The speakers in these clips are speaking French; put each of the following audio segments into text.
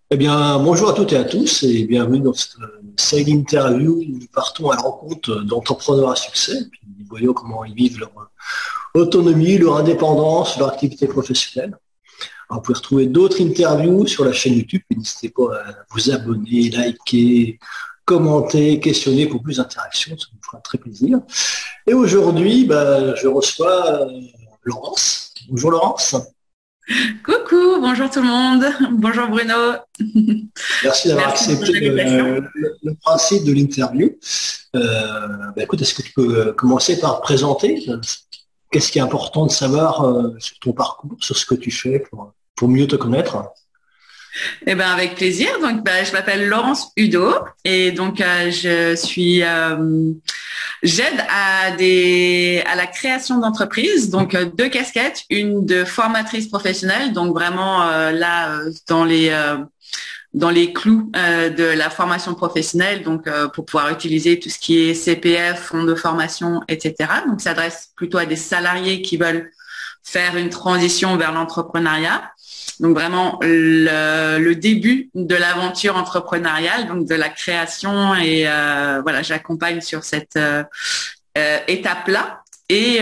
Eh bien, bonjour à toutes et à tous et bienvenue dans cette Side Interview où nous partons à la rencontre d'entrepreneurs à succès, puis nous voyons comment ils vivent leur autonomie, leur indépendance, leur activité professionnelle. Alors, vous pouvez retrouver d'autres interviews sur la chaîne YouTube et n'hésitez pas à vous abonner, liker, commenter, questionner pour plus d'interactions, ça nous fera très plaisir. Et aujourd'hui, je reçois Laurence. Bonjour Laurence. Coucou, bonjour tout le monde. Bonjour Bruno. Merci d'avoir Merci pour accepté l'invitation. le principe de l'interview. Écoute, est-ce que tu peux commencer par te présenter? Qu'est-ce qui est important de savoir sur ton parcours, sur ce que tu fais pour mieux te connaître? Eh ben avec plaisir. Donc je m'appelle Laurence Udo et donc j'aide à la création d'entreprises. Donc deux casquettes, une de formatrice professionnelle, donc vraiment dans les clous de la formation professionnelle, donc pour pouvoir utiliser tout ce qui est CPF, fonds de formation, etc. Donc, ça s'adresse plutôt à des salariés qui veulent faire une transition vers l'entrepreneuriat. Donc, vraiment le début de l'aventure entrepreneuriale, donc de la création et voilà, j'accompagne sur cette étape-là. Et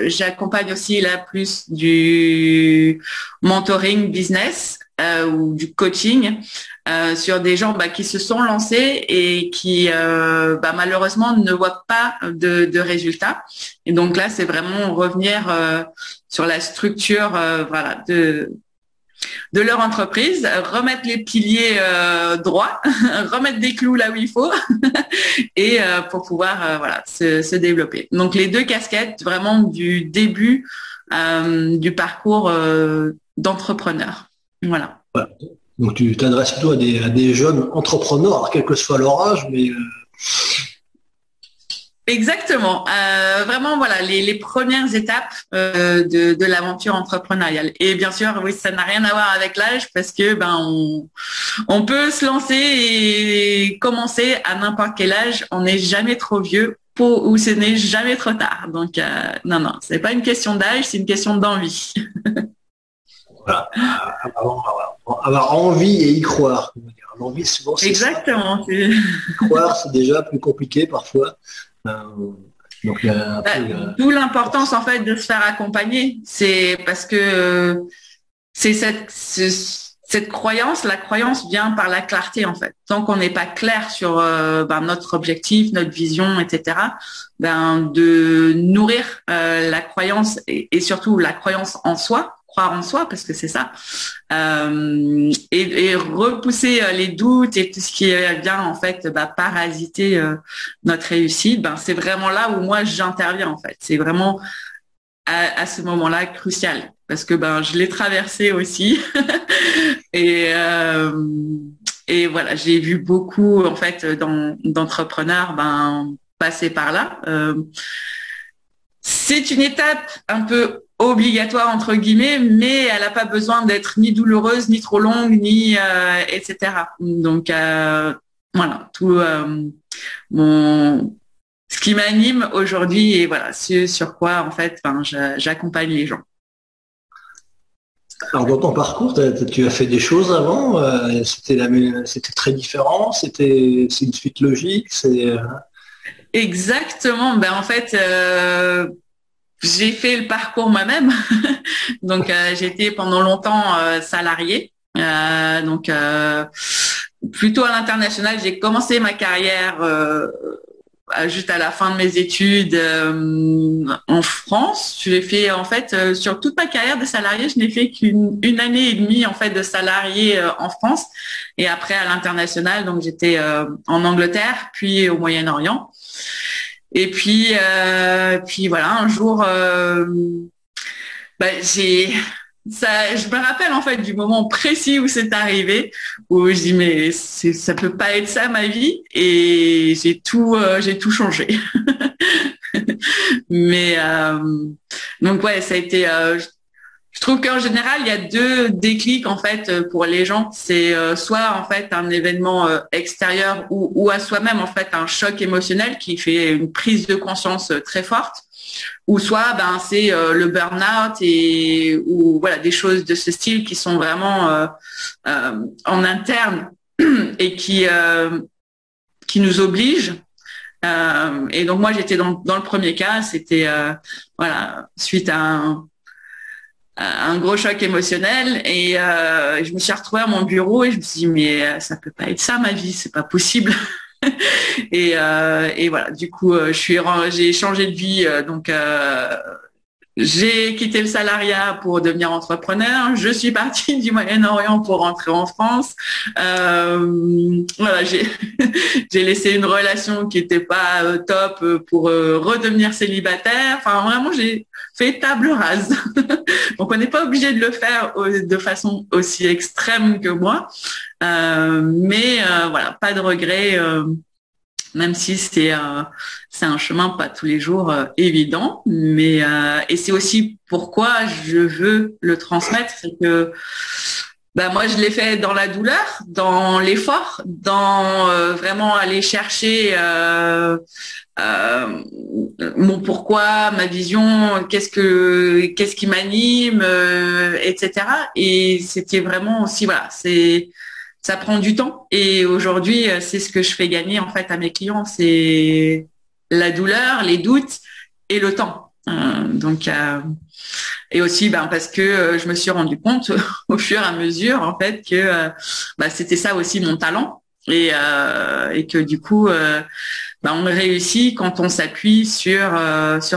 j'accompagne aussi là plus du mentoring business ou du coaching sur des gens qui se sont lancés et qui malheureusement ne voient pas de résultats. Et donc là, c'est vraiment revenir sur la structure voilà de leur entreprise, remettre les piliers droits, remettre des clous là où il faut et pour pouvoir voilà se développer. Donc les deux casquettes vraiment du début du parcours d'entrepreneur. Voilà. Voilà. Donc, tu t'adresses plutôt à des jeunes entrepreneurs, alors, quel que soit leur âge, mais Exactement. Vraiment, voilà, les premières étapes de l'aventure entrepreneuriale. Et bien sûr, oui, ça n'a rien à voir avec l'âge parce que on peut se lancer et commencer à n'importe quel âge. On n'est jamais trop vieux ou ce n'est jamais trop tard. Donc, non, c'est pas une question d'âge, c'est une question d'envie. voilà, avoir envie et y croire. Comment dire. L'envie, souvent, c'est ça. Exactement. Y croire, c'est déjà plus compliqué parfois. Euh, donc, il y a un peu, D'où l'importance en fait de se faire accompagner. C'est parce que c'est cette croyance, la croyance vient par la clarté en fait. Tant qu'on n'est pas clair sur notre objectif, notre vision, etc., de nourrir la croyance et surtout la croyance en soi, croire en soi parce que c'est ça, et repousser les doutes et tout ce qui vient en fait parasiter notre réussite. C'est vraiment là où moi j'interviens en fait. C'est vraiment à ce moment-là crucial parce que je l'ai traversé aussi et voilà, j'ai vu beaucoup en fait d'entrepreneurs passer par là. C'est une étape un peu obligatoire entre guillemets, mais elle n'a pas besoin d'être ni douloureuse, ni trop longue, ni etc. Donc voilà, tout mon ce qui m'anime aujourd'hui et voilà ce sur quoi en fait j'accompagne les gens. alors, dans ton parcours, tu as fait des choses avant, c'était très différent, c'est une suite logique, Exactement. En fait, j'ai fait le parcours moi-même. Donc, j'ai été pendant longtemps salariée. Donc, plutôt à l'international. J'ai commencé ma carrière juste à la fin de mes études en France. J'ai fait en fait sur toute ma carrière de salarié, je n'ai fait qu'une année et demie en fait de salarié en France et après à l'international. Donc, j'étais en Angleterre puis au Moyen-Orient. Et puis voilà, un jour, j'ai ça. Je me rappelle en fait du moment précis où c'est arrivé, où je dis mais ça peut pas être ça ma vie, et j'ai tout changé. Mais donc ouais, ça a été. Je trouve qu'en général, il y a deux déclics en fait pour les gens. C'est soit en fait un événement extérieur ou à soi-même en fait un choc émotionnel qui fait une prise de conscience très forte, ou soit c'est le burn-out ou voilà des choses de ce style qui sont vraiment en interne et qui nous obligent. Et donc moi j'étais dans le premier cas, c'était voilà suite à un gros choc émotionnel et je me suis retrouvée à mon bureau et je me suis dit mais ça peut pas être ça ma vie, c'est pas possible. Et voilà, du coup j'ai changé de vie, donc j'ai quitté le salariat pour devenir entrepreneur. Je suis partie du Moyen-Orient pour rentrer en France. Voilà, j'ai laissé une relation qui n'était pas top pour redevenir célibataire. Enfin, vraiment, j'ai fait table rase. Donc, on n'est pas obligé de le faire de façon aussi extrême que moi. Mais voilà, pas de regret. Même si c'est un chemin pas tous les jours évident, mais et c'est aussi pourquoi je veux le transmettre, c'est que moi je l'ai fait dans la douleur, dans l'effort, dans vraiment aller chercher mon pourquoi, ma vision, qu'est-ce qui m'anime, etc. Et c'était vraiment aussi voilà, ça prend du temps et aujourd'hui, c'est ce que je fais gagner en fait à mes clients, c'est la douleur, les doutes et le temps. Donc et aussi parce que je me suis rendu compte au fur et à mesure en fait que c'était ça aussi mon talent et que du coup on réussit quand on s'appuie sur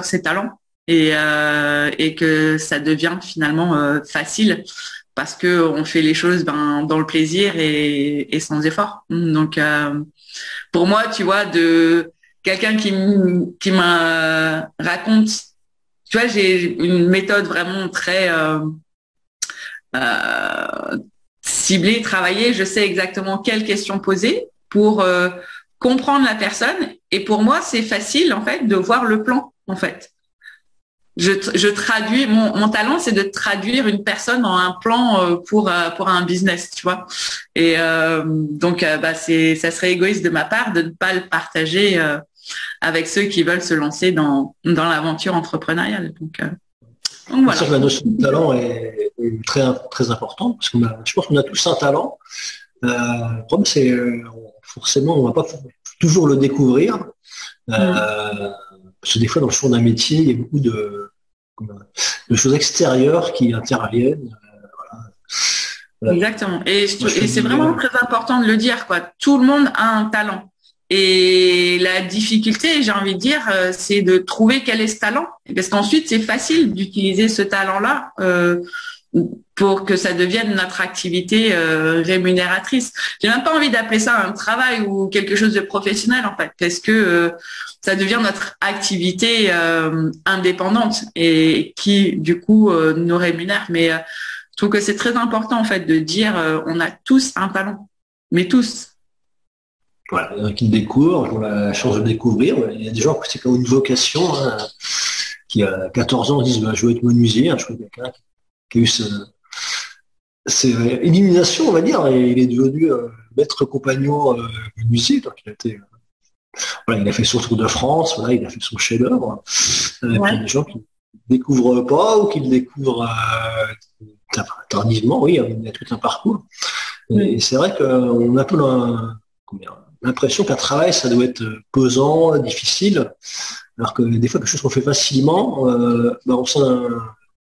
ses talents et que ça devient finalement facile. Parce que on fait les choses dans le plaisir et sans effort. Donc pour moi, tu vois, de quelqu'un qui me raconte, tu vois, j'ai une méthode vraiment très ciblée, travaillée. Je sais exactement quelles questions poser pour comprendre la personne. Et pour moi, c'est facile en fait de voir le plan en fait. Je traduis mon talent, c'est de traduire une personne en un plan pour un business, tu vois. Et donc ça serait égoïste de ma part de ne pas le partager avec ceux qui veulent se lancer dans l'aventure entrepreneuriale. Donc voilà. C'est sûr que la notion de talent est très très importante parce je pense qu'on a tous un talent. Le problème c'est forcément on va pas toujours le découvrir. Parce que des fois, dans le fond d'un métier, il y a beaucoup de choses extérieures qui interviennent. Voilà. Exactement. Et c'est vraiment très important de le dire, quoi. Tout le monde a un talent. Et la difficulté, j'ai envie de dire, c'est de trouver quel est ce talent. Parce qu'ensuite, c'est facile d'utiliser ce talent-là pour que ça devienne notre activité rémunératrice. J'ai même pas envie d'appeler ça un travail ou quelque chose de professionnel en fait, parce que ça devient notre activité indépendante et qui du coup nous rémunère. Mais je trouve que c'est très important en fait de dire on a tous un talent, mais tous. Voilà, il y en a qui le découvrent, qui ont la chance de le découvrir. Il y a des gens qui c'est comme une vocation, qui à 14 ans disent je veux être menuisier. Je connais quelqu'un qui a eu c'est élimination, on va dire, et il est devenu maître compagnon menuisier. Donc il a fait son tour de France, voilà, il a fait son chef-d'œuvre. Il y a des gens qui ne découvrent pas ou qui le découvrent tardivement. Oui, il y a tout un parcours. Et c'est vrai qu'on a tout l'impression qu'un travail, ça doit être pesant, difficile, alors que des fois, quelque chose qu'on fait facilement,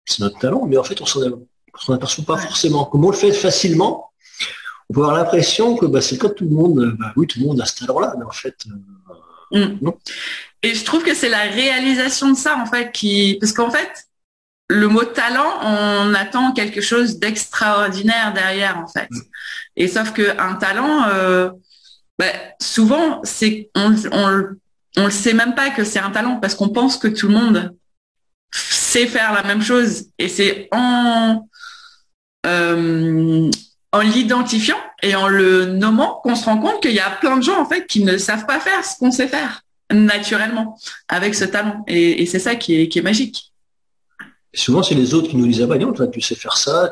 c'est notre talent, mais en fait, on s'en aperçoit pas forcément. Comme on le fait facilement, on peut avoir l'impression que c'est le cas de tout le monde. Oui, tout le monde a ce talent-là, mais en fait, non. Et je trouve que c'est la réalisation de ça, en fait, parce qu'en fait, le mot talent, on attend quelque chose d'extraordinaire derrière, en fait. Et sauf qu'un talent, souvent, on le sait même pas que c'est un talent parce qu'on pense que tout le monde sait faire la même chose. Et c'est en l'identifiant et en le nommant qu'on se rend compte qu'il y a plein de gens, en fait, qui ne savent pas faire ce qu'on sait faire naturellement avec ce talent. Et c'est ça qui est magique. Et souvent, c'est les autres qui nous disent non, toi, tu sais faire ça,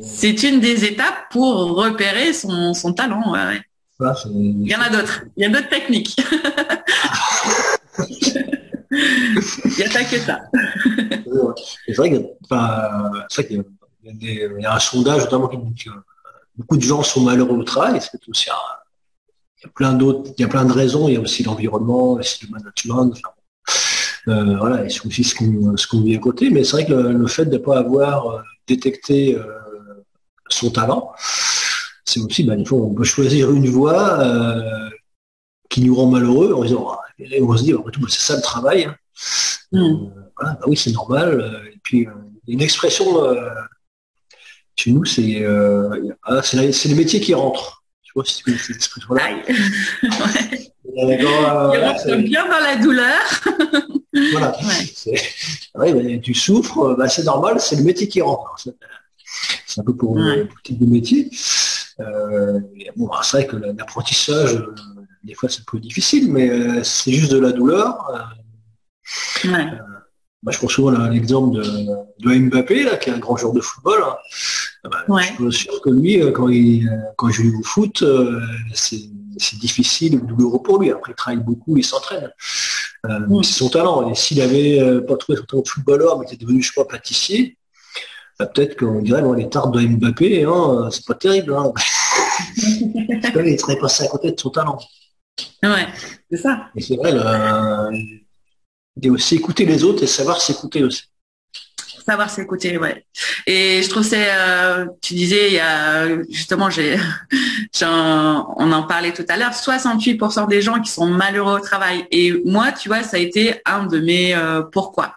c'est une des étapes pour repérer son talent. Ouais. Voilà, il y en a d'autres. Il y a d'autres techniques. Il n'y a pas que ça. C'est vrai qu'il y a un sondage notamment qui dit que beaucoup de gens sont malheureux au travail. C'est aussi il y a plein d'autres, il y a plein de raisons. Il y a aussi l'environnement, aussi le management. Voilà, et c'est aussi ce qu'on vit à côté. Mais c'est vrai que le fait de ne pas avoir détecté son talent, c'est aussi, des fois, on peut choisir une voie qui nous rend malheureux en disant, et on se dit, après tout, c'est ça le travail. Hein. Voilà, oui, c'est normal. Et puis, une expression chez nous, c'est les métiers qui rentrent. Tu vois, si tu connais cette expression-là. Ouais. Ils rentrent bien dans la douleur. Voilà. Ouais. Tu souffres, c'est normal, c'est le métier qui rentre. C'est un peu pour le type de métier. C'est vrai que l'apprentissage, des fois, c'est un peu difficile, mais c'est juste de la douleur. Je pense souvent à l'exemple de Mbappé, là, qui est un grand joueur de football. Hein. Je suis sûr que lui, quand il joue au foot, c'est difficile ou douloureux pour lui. Après, il travaille beaucoup, il s'entraîne. C'est son talent. Et s'il avait pas trouvé son talent de footballeur, mais qu'il était devenu, je sais pas, pâtissier, peut-être qu'on dirait, les tartes de Mbappé, c'est pas terrible. Hein. Il serait passé à côté de son talent. Ouais, c'est ça. Et c'est vrai, il y a aussi écouter les autres et savoir s'écouter aussi. Savoir s'écouter, ouais. Et je trouve tu disais, il y a justement, on en parlait tout à l'heure, 68% des gens qui sont malheureux au travail. Et moi, tu vois, ça a été un de mes pourquoi.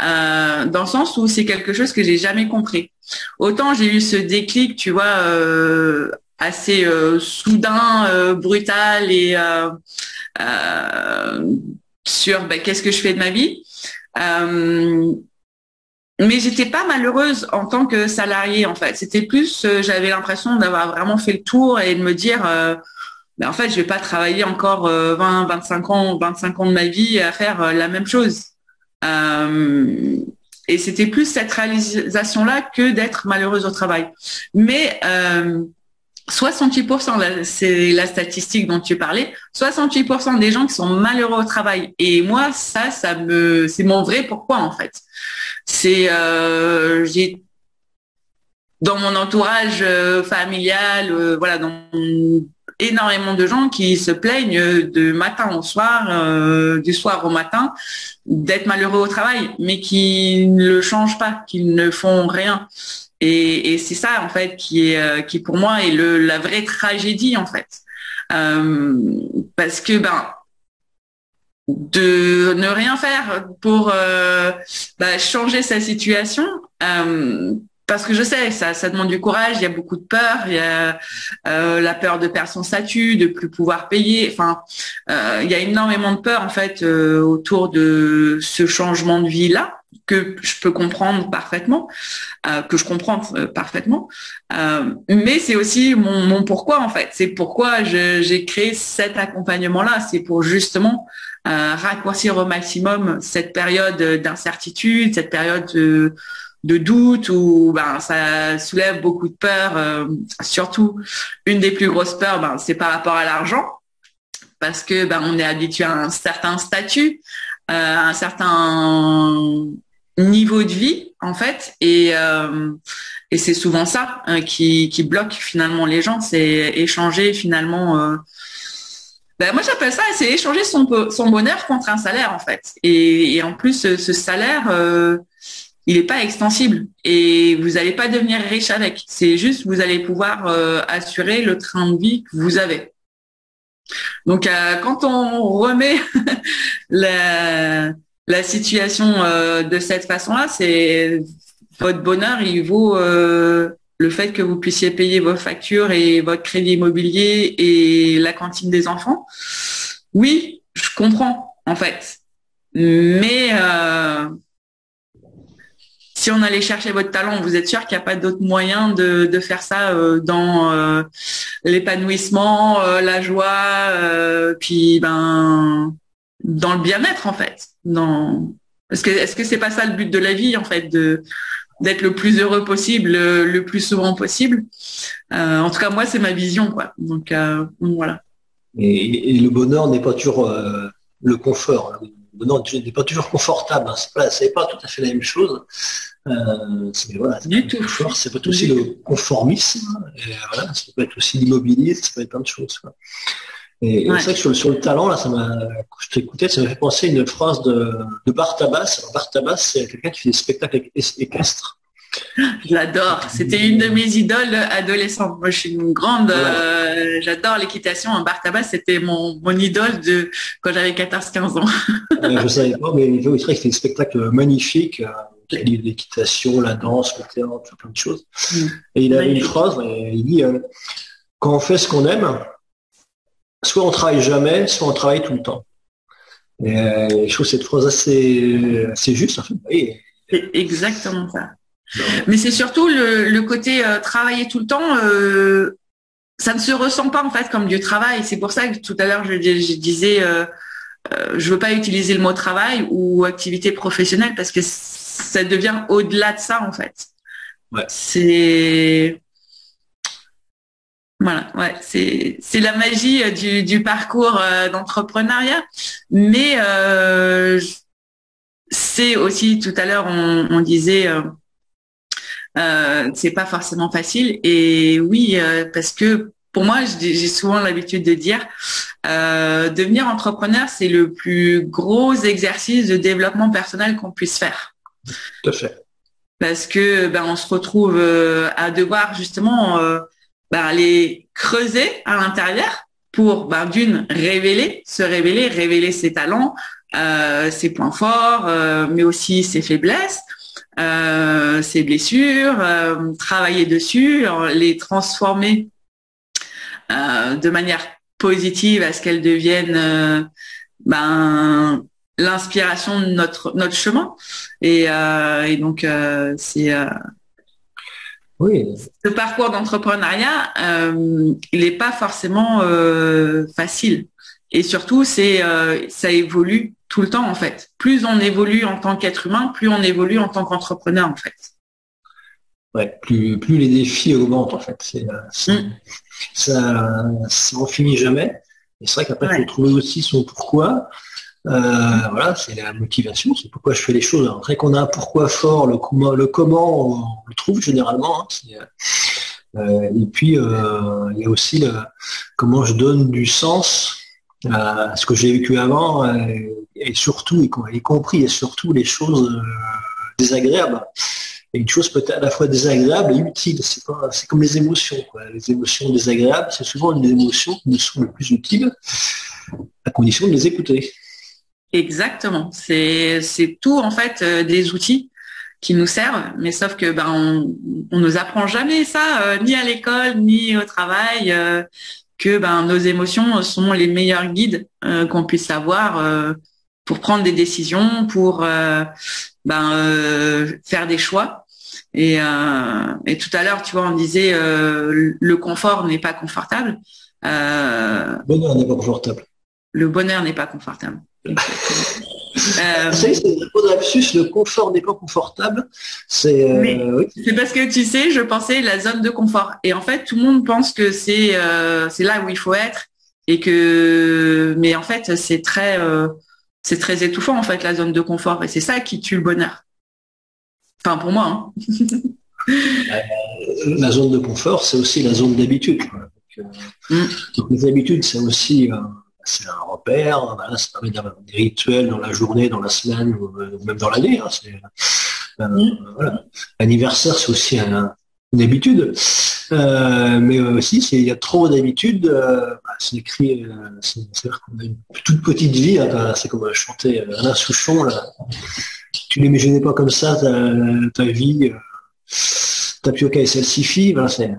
Dans le sens où c'est quelque chose que j'ai jamais compris. Autant j'ai eu ce déclic, tu vois, assez soudain, brutal et sur qu'est-ce que je fais de ma vie. Mais j'étais pas malheureuse en tant que salariée, en fait. C'était plus, j'avais l'impression d'avoir vraiment fait le tour et de me dire, en fait, je vais pas travailler encore 20, 25 ans de ma vie à faire la même chose. Et c'était plus cette réalisation-là que d'être malheureuse au travail. Mais 68%, c'est la statistique dont tu parlais, 68% des gens qui sont malheureux au travail. Et moi, c'est mon vrai pourquoi, en fait. J'ai dans mon entourage familial, énormément de gens qui se plaignent de matin au soir, du soir au matin, d'être malheureux au travail, mais qui ne le changent pas, qui ne font rien. Et c'est ça, en fait, qui pour moi est la vraie tragédie, en fait. Parce que, de ne rien faire pour changer sa situation, parce que je sais, ça demande du courage, il y a beaucoup de peur, il y a la peur de perdre son statut, de plus pouvoir payer, il y a énormément de peur, en fait, autour de ce changement de vie-là, que je peux comprendre parfaitement, mais c'est aussi mon pourquoi, en fait. C'est pourquoi j'ai créé cet accompagnement-là. C'est pour justement raccourcir au maximum cette période d'incertitude, cette période de doute où ça soulève beaucoup de peur. Surtout, une des plus grosses peurs, c'est par rapport à l'argent, parce que on est habitué à un certain statut, à un certain niveau de vie, en fait, et c'est souvent ça qui bloque finalement les gens, c'est échanger finalement. Moi j'appelle ça, c'est échanger son bonheur contre un salaire, en fait, et en plus ce salaire, il n'est pas extensible et vous n'allez pas devenir riche avec. C'est juste vous allez pouvoir assurer le train de vie que vous avez. Donc quand on remet la situation de cette façon-là, c'est votre bonheur, il vaut le fait que vous puissiez payer vos factures et votre crédit immobilier et la cantine des enfants. Oui, je comprends, en fait. Mais si on allait chercher votre talent, vous êtes sûr qu'il n'y a pas d'autre moyen de faire ça dans l'épanouissement, la joie, puis dans le bien-être, en fait. Est-ce que c'est pas ça le but de la vie, en fait, d'être le plus heureux possible, le plus souvent possible. En tout cas, moi, c'est ma vision, quoi. Donc voilà. Et le bonheur n'est pas toujours le confort. non, tu n'es pas toujours confortable. Hein. C'est pas tout à fait la même chose. Voilà, du tout. Ça peut être aussi le conformisme. Et voilà, ça peut être aussi l'immobilisme. Ça peut être plein de choses. Quoi. Et c'est vrai que sur le talent, là, quand je t'écoutais, ça m'a fait penser à une phrase de Bartabas. Alors, Bartabas, c'est quelqu'un qui fait des spectacles équestres. Je l'adore. C'était une de mes idoles adolescentes. Moi, je suis une grande. J'adore l'équitation. Bartabas, c'était mon idole quand j'avais 14-15 ans. Je savais pas, mais il fait des spectacles magnifiques. L'équitation, la danse, le théâtre, plein de choses. Et il avait une phrase. Il dit quand on fait ce qu'on aime, soit on travaille jamais, soit on travaille tout le temps. Et je trouve cette phrase assez juste. En fait. C'est exactement ça. Mais c'est surtout le côté travailler tout le temps, ça ne se ressent pas en fait comme du travail. C'est pour ça que tout à l'heure je disais, je veux pas utiliser le mot travail ou activité professionnelle parce que ça devient au-delà de ça en fait. Ouais. C'est la magie du parcours d'entrepreneuriat. Mais c'est aussi tout à l'heure on disait. C'est pas forcément facile et oui parce que pour moi j'ai souvent l'habitude de dire devenir entrepreneur c'est le plus gros exercice de développement personnel qu'on puisse faire. Tout à fait. Parce que on se retrouve à devoir justement aller creuser à l'intérieur pour révéler ses talents, ses points forts, mais aussi ses faiblesses. Ses blessures, travailler dessus, les transformer de manière positive à ce qu'elles deviennent l'inspiration de notre chemin. Et donc c'est oui. Ce parcours d'entrepreneuriat, il n'est pas forcément facile. Et surtout, ça évolue tout le temps en fait. Plus on évolue en tant qu'être humain, plus on évolue en tant qu'entrepreneur en fait. Ouais, plus les défis augmentent en fait. Ça en finit jamais. Et c'est vrai qu'après il faut trouver aussi son pourquoi. Voilà, c'est la motivation, c'est pourquoi je fais les choses. Après qu'on a un pourquoi fort, le comment on le trouve généralement. Et puis il y a aussi comment je donne du sens à ce que j'ai vécu avant et surtout y compris et surtout les choses désagréables. Et une chose peut être à la fois désagréable et utile. C'est comme les émotions, quoi. Les émotions désagréables, c'est souvent les émotions qui nous sont les plus utiles à condition de les écouter. Exactement. C'est tout en fait des outils qui nous servent, mais sauf que on nous apprend jamais ça, ni à l'école ni au travail, que nos émotions sont les meilleurs guides qu'on puisse avoir pour prendre des décisions, pour faire des choix. Et tout à l'heure, tu vois, on disait le confort n'est pas confortable. Le bonheur n'est pas confortable. Le bonheur n'est pas confortable. C'est un peu lapsus, le confort n'est pas confortable. Oui. C'est parce que tu sais, je pensais la zone de confort. Et en fait, tout le monde pense que c'est là où il faut être mais en fait, c'est très étouffant en fait la zone de confort et c'est ça qui tue le bonheur. Enfin pour moi. Hein. La zone de confort, c'est aussi la zone d'habitude. Donc les habitudes, c'est aussi c'est un repère, ça permet d'avoir des rituels dans la journée, dans la semaine ou même dans l'année. Voilà. L'anniversaire, c'est aussi une habitude. Mais aussi, il y a trop d'habitudes, c'est écrit, c'est-à-dire qu'on a une toute petite vie, c'est comme chantait Alain Souchon, là. Tu n'imaginais pas comme ça ta vie, Tapioca et Salsifis, voilà, c'est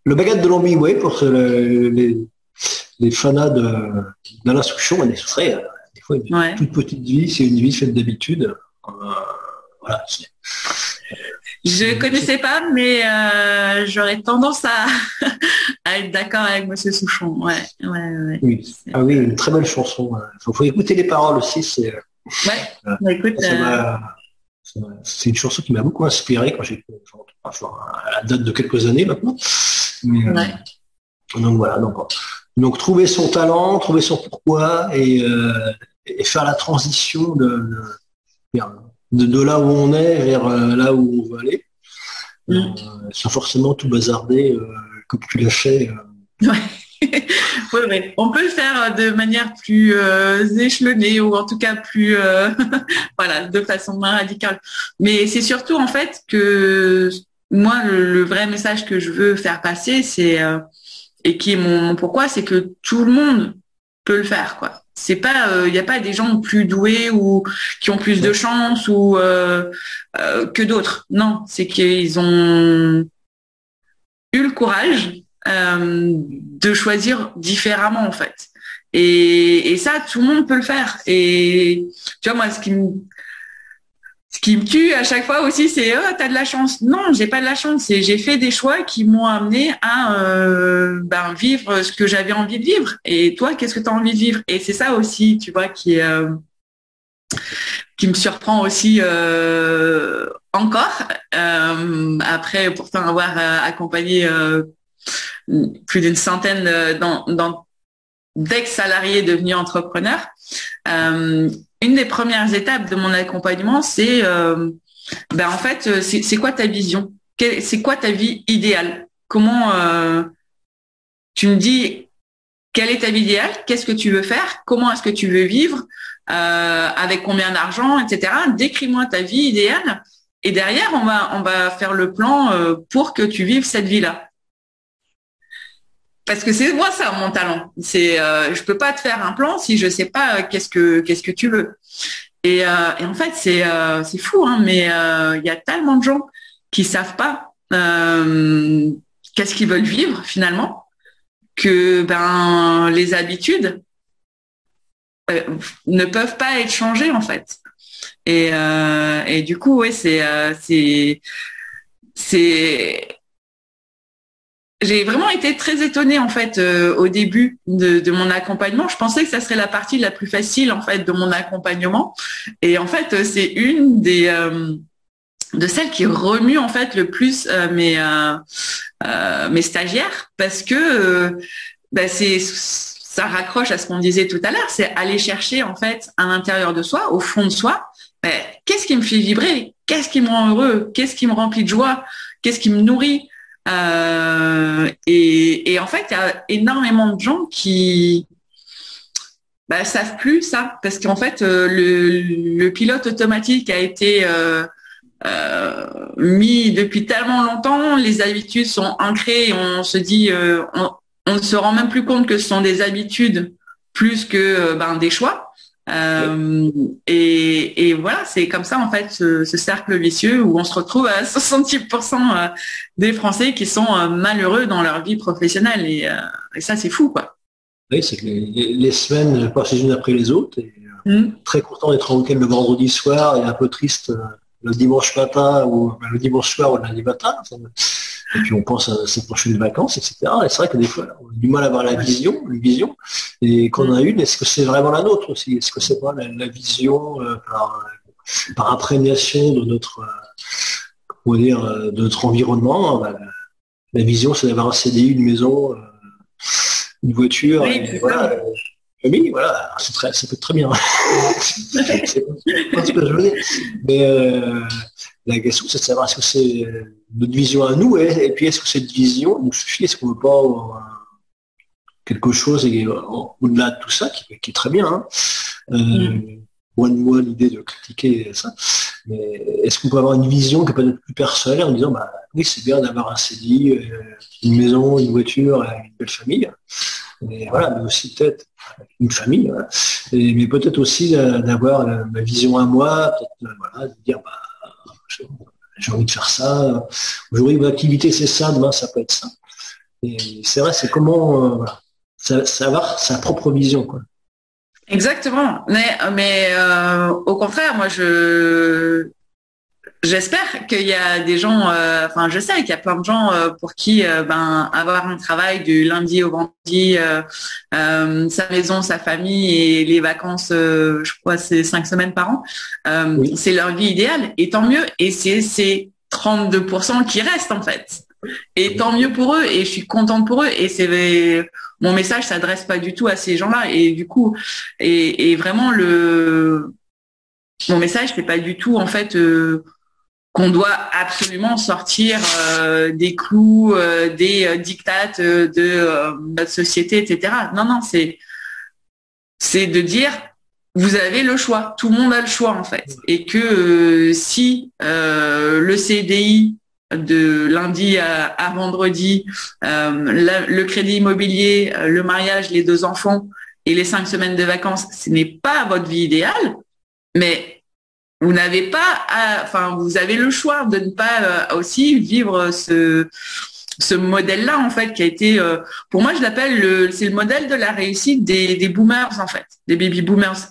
le baguette de l'Hemingway pour les fanats d'Alain Souchon, des fois une toute petite vie, c'est une vie faite d'habitude. Voilà. Je connaissais pas, mais j'aurais tendance à être d'accord avec Monsieur Souchon. Ouais. Oui. Ah oui, une très belle chanson. Faut écouter les paroles aussi. Écoute, c'est une chanson qui m'a beaucoup inspiré quand j'ai à la date de quelques années maintenant. Donc voilà. Donc trouver son talent, trouver son pourquoi et et faire la transition de là où on est vers là où on veut aller, sans forcément tout bazarder comme tu l'as fait. Ouais. Oui, ouais. On peut le faire de manière plus échelonnée ou en tout cas plus voilà, de façon moins radicale. Mais c'est surtout en fait que moi le vrai message que je veux faire passer, c'est et qui est mon pourquoi, c'est que tout le monde peut le faire, quoi. C'est pas, il n'y a pas des gens plus doués ou qui ont plus de chance ou que d'autres. Non, c'est qu'ils ont eu le courage de choisir différemment en fait. Et ça, tout le monde peut le faire. Et tu vois, moi, ce qui me tue à chaque fois aussi, c'est t'as de la chance. Non, j'ai pas de la chance. J'ai fait des choix qui m'ont amené à vivre ce que j'avais envie de vivre. Et toi, qu'est-ce que tu as envie de vivre? Et c'est ça aussi, tu vois, qui me surprend aussi encore. Après, pourtant avoir accompagné plus d'une centaine d'ex-salariés devenus entrepreneurs. Une des premières étapes de mon accompagnement, c'est en fait, c'est quoi ta vision? C'est quoi ta vie idéale? Comment tu me dis quelle est ta vie idéale? Qu'est-ce que tu veux faire? Comment est-ce que tu veux vivre? Avec combien d'argent, etc. Décris-moi ta vie idéale. Et derrière, on va faire le plan pour que tu vives cette vie-là. Parce que c'est moi ça mon talent. C'est je peux pas te faire un plan si je sais pas qu'est-ce que tu veux. Et en fait c'est fou hein, mais il y a tellement de gens qui savent pas qu'est-ce qu'ils veulent vivre finalement que les habitudes ne peuvent pas être changées en fait. Et du coup ouais c'est j'ai vraiment été très étonnée en fait au début de mon accompagnement. Je pensais que ça serait la partie la plus facile en fait de mon accompagnement, et en fait c'est une des de celles qui remue en fait le plus mes stagiaires parce que ça raccroche à ce qu'on disait tout à l'heure, c'est aller chercher en fait à l'intérieur de soi, au fond de soi, qu'est-ce qui me fait vibrer, qu'est-ce qui me rend heureux, qu'est-ce qui me remplit de joie, qu'est-ce qui me nourrit. Et en fait, il y a énormément de gens qui savent plus ça parce qu'en fait, le pilote automatique a été mis depuis tellement longtemps, les habitudes sont ancrées et on se dit, on ne se rend même plus compte que ce sont des habitudes plus que des choix. Et voilà, c'est comme ça en fait ce cercle vicieux où on se retrouve à 66% des Français qui sont malheureux dans leur vie professionnelle et ça c'est fou quoi. Oui, c'est que les semaines passent les unes après les autres et très content d'être en week-end le vendredi soir et un peu triste le dimanche matin ou le dimanche soir ou le lundi matin. Et puis on pense à ses prochaines vacances, etc. Et c'est vrai que des fois, on a du mal à avoir une vision. Et quand on a une, est-ce que c'est vraiment la nôtre aussi? Est-ce que c'est pas la vision par imprégnation de notre, de notre environnement? La vision, c'est d'avoir un CDI, une maison, une voiture, oui, voilà. Famille, voilà, ça peut être très bien. C'est pas ce que je veux dire. Mais la question, c'est de savoir est-ce que c'est notre vision à nous, et puis est-ce que cette vision nous suffit, est-ce qu'on ne veut pas quelque chose au-delà de tout ça, qui est très bien. Hein. Moi, l'idée de critiquer ça. Mais est-ce qu'on peut avoir une vision qui est peut-être plus personnelle en disant, oui, c'est bien d'avoir un CDI, une maison, une voiture, une belle famille. Mais voilà, mais aussi peut-être une famille, voilà. Mais peut-être aussi d'avoir ma vision à moi, peut-être de dire j'ai envie de faire ça, aujourd'hui mon activité c'est ça, demain ça peut être ça. Et c'est vrai, c'est comment savoir sa propre vision, quoi. Exactement. Mais au contraire, moi j'espère qu'il y a des gens, je sais qu'il y a plein de gens pour qui avoir un travail du lundi au vendredi, sa maison, sa famille et les vacances, je crois c'est 5 semaines par an, oui. C'est leur vie idéale et tant mieux. Et c'est 32% qui restent en fait. Et tant mieux pour eux, et je suis contente pour eux. Et c'est mon message s'adresse pas du tout à ces gens-là. Et du coup, et vraiment mon message c'est pas du tout en fait qu'on doit absolument sortir des clous, des dictates de notre société, etc. Non, non, c'est de dire vous avez le choix, tout le monde a le choix en fait, et que si le CDI de lundi à vendredi, le crédit immobilier, le mariage, les 2 enfants et les 5 semaines de vacances, ce n'est pas votre vie idéale, mais vous n'avez pas, enfin, vous avez le choix de ne pas aussi vivre ce modèle-là en fait qui a été, pour moi, je l'appelle c'est le modèle de la réussite des boomers en fait, des baby boomers.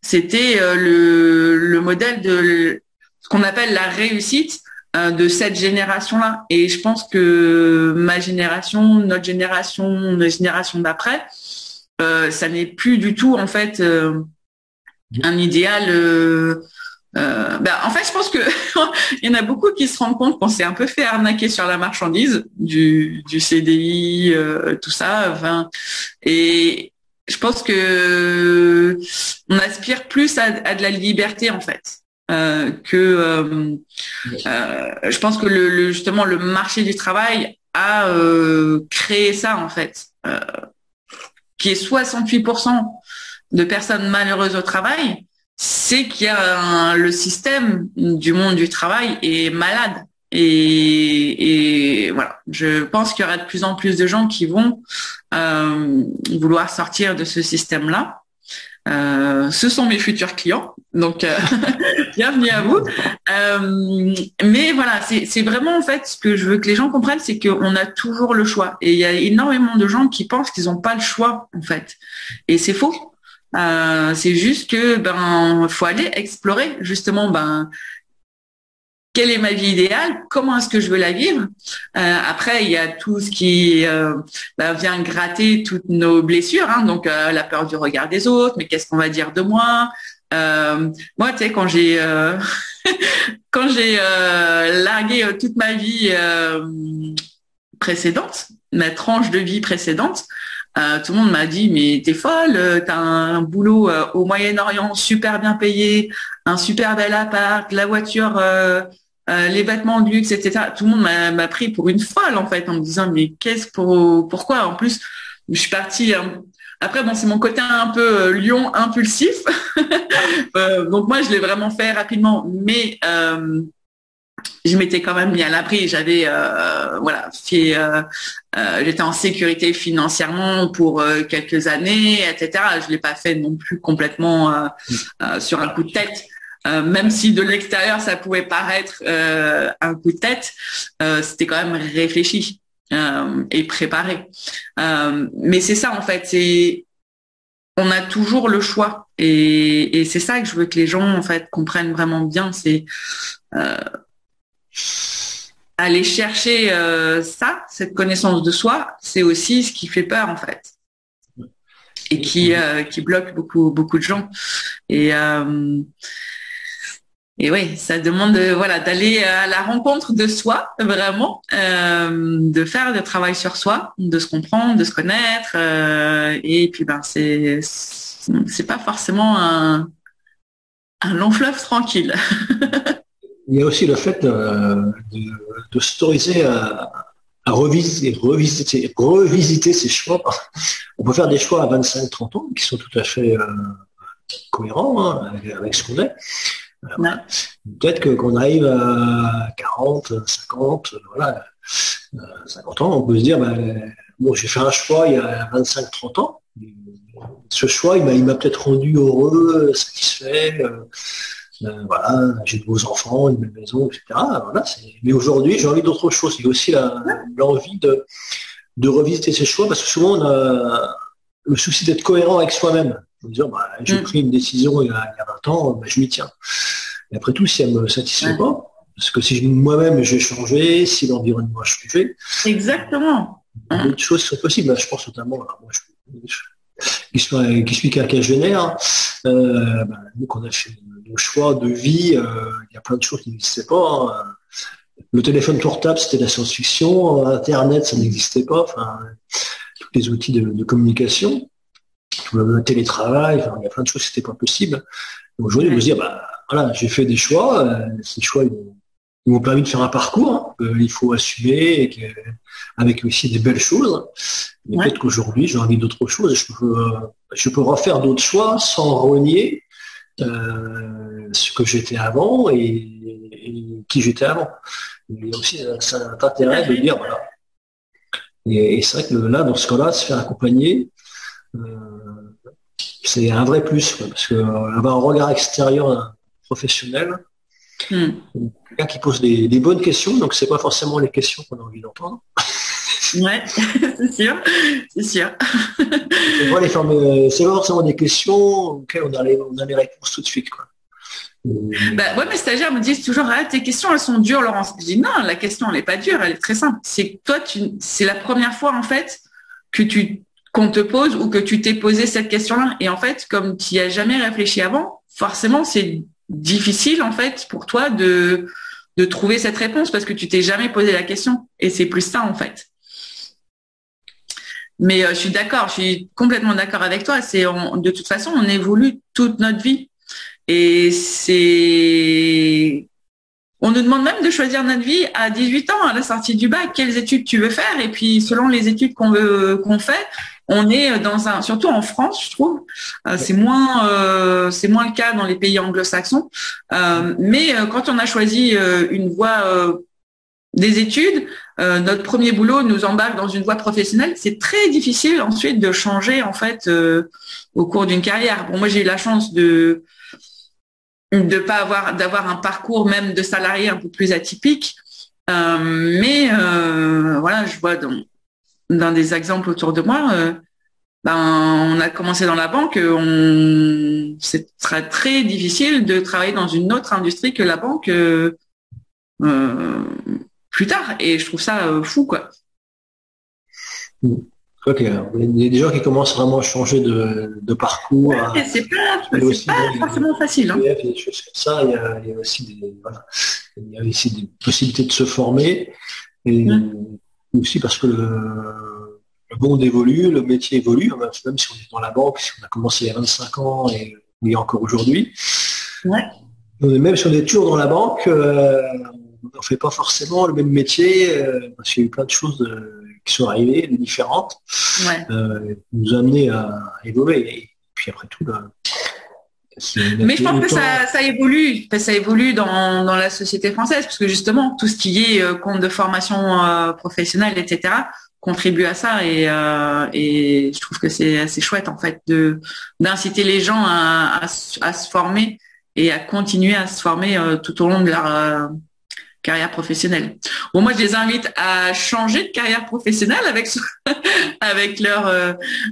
C'était le modèle de ce qu'on appelle la réussite de cette génération-là. Et je pense que ma génération, notre génération, la génération d'après, ça n'est plus du tout en fait un idéal. En fait, je pense que il y en a beaucoup qui se rendent compte qu'on s'est un peu fait arnaquer sur la marchandise du CDI, tout ça. Enfin, et je pense que on aspire plus à de la liberté en fait. Je pense que justement le marché du travail a créé ça en fait, qui est 68% de personnes malheureuses au travail, c'est qu'il y a le système du monde du travail est malade. Et voilà, je pense qu'il y aura de plus en plus de gens qui vont vouloir sortir de ce système-là. Ce sont mes futurs clients, donc bienvenue à vous. Mais voilà, c'est vraiment en fait ce que je veux que les gens comprennent, c'est qu'on a toujours le choix. Et il y a énormément de gens qui pensent qu'ils n'ont pas le choix en fait, et c'est faux. C'est juste que faut aller explorer justement quelle est ma vie idéale, comment est-ce que je veux la vivre. Après, il y a tout ce qui vient gratter toutes nos blessures, hein, donc la peur du regard des autres, mais qu'est-ce qu'on va dire de moi. Moi, tu sais, quand j'ai quand j'ai largué toute ma vie précédente, ma tranche de vie précédente, tout le monde m'a dit mais t'es folle, t'as un boulot au Moyen-Orient super bien payé, un super bel appart, la voiture, les vêtements de luxe, etc. Tout le monde m'a pris pour une folle en fait en me disant mais pourquoi en plus je suis partie. Après bon c'est mon côté un peu lion impulsif, donc moi je l'ai vraiment fait rapidement, mais je m'étais quand même mis à l'abri. J'avais j'étais en sécurité financièrement pour quelques années, etc. Je l'ai pas fait non plus complètement sur un coup de tête. Même si de l'extérieur ça pouvait paraître un coup de tête, c'était quand même réfléchi et préparé. Mais c'est ça en fait, on a toujours le choix et c'est ça que je veux que les gens en fait comprennent vraiment bien. C'est aller chercher cette connaissance de soi, c'est aussi ce qui fait peur en fait et qui bloque beaucoup de gens. Et oui, ça demande d'aller à la rencontre de soi, vraiment, de faire le travail sur soi, de se comprendre, de se connaître, et puis c'est pas forcément un long fleuve tranquille. Il y a aussi le fait de s'autoriser à revisiter ses choix. On peut faire des choix à 25-30 ans qui sont tout à fait cohérents avec ce qu'on est. Ouais. Peut-être qu'on arrive à 40, 50, 50 ans, on peut se dire, j'ai fait un choix il y a 25-30 ans. Ce choix, il m'a peut-être rendu heureux, satisfait. J'ai de beaux enfants, une belle maison, etc. Mais aujourd'hui, j'ai envie d'autre chose. Il y a aussi l'envie de revisiter ses choix, parce que souvent, on a le souci d'être cohérent avec soi-même. De dire, j'ai pris une décision il y a 20 ans, je m'y tiens. Et après tout, si elle me satisfait pas, parce que si moi-même j'ai changé, si l'environnement a changé, exactement. D'autres choses sont possibles. Je pense notamment, qui suis quinquagénaire, nous, qu'on a fait nos choix de vie, il y a plein de choses qui n'existaient pas. le téléphone portable, c'était la science-fiction. Internet, ça n'existait pas. Enfin, tous les outils de communication, tout le télétravail, enfin, il y a plein de choses qui n'étaient pas possibles. Donc, aujourd'hui, je me dis, voilà, j'ai fait des choix. Ces choix, ils m'ont permis de faire un parcours qu'il faut assumer et avec aussi des belles choses. Mais peut-être qu'aujourd'hui, j'ai envie d'autres choses. Je peux refaire d'autres choix sans renier ce que j'étais avant et qui j'étais avant. Il y a aussi un intérêt de dire, voilà. Et c'est vrai que là, dans ce cas-là, se faire accompagner, c'est un vrai plus, parce que avoir un regard extérieur professionnel, quelqu'un qui pose des bonnes questions, donc c'est pas forcément les questions qu'on a envie d'entendre. Ouais, c'est sûr, c'est sûr. C'est pas forcément des questions auxquelles on a les réponses tout de suite, quoi. Ouais, mes stagiaires me disent toujours, tes questions, elles sont dures, Laurence. Je dis, non, la question, elle n'est pas dure, elle est très simple. C'est que toi, c'est la première fois, en fait, qu'on te pose ou que tu t'es posé cette question-là. Et en fait, comme tu n'y as jamais réfléchi avant, forcément, c'est difficile, en fait, pour toi de trouver cette réponse parce que tu t'es jamais posé la question. Et c'est plus ça, en fait. Mais je suis complètement d'accord avec toi. De toute façon, on évolue toute notre vie. Et on nous demande même de choisir notre vie à 18 ans, à la sortie du bac, quelles études tu veux faire. Et puis, selon les études qu'on fait, on est surtout en France, je trouve, c'est moins le cas dans les pays anglo-saxons. Mais quand on a choisi une voie des études, notre premier boulot nous embarque dans une voie professionnelle. C'est très difficile ensuite de changer en fait au cours d'une carrière. Bon, moi j'ai eu la chance d'avoir un parcours même de salarié un peu plus atypique, mais voilà, je vois dans des exemples autour de moi. On a commencé dans la banque, c'est très très difficile de travailler dans une autre industrie que la banque. Plus tard, et je trouve ça fou, quoi. Ok, il y a des gens qui commencent vraiment à changer de parcours. Ouais, c'est pas forcément facile. Il y a des choses comme ça, il y a aussi des possibilités de se former, et aussi parce que le monde évolue, le métier évolue, même si on est dans la banque, si on a commencé il y a 25 ans et il y a encore aujourd'hui. Ouais. Même si on est toujours dans la banque, on ne fait pas forcément le même métier, parce qu'il y a eu plein de choses qui sont arrivées, différentes, qui nous ont amenés à évoluer. Et puis après tout, mais je pense que ça évolue dans la société française, parce que justement, tout ce qui est compte de formation professionnelle, etc., contribue à ça. Et je trouve que c'est assez chouette, en fait, d'inciter les gens à se former et à continuer à se former tout au long de leur carrière professionnelle. Bon, moi, je les invite à changer de carrière professionnelle avec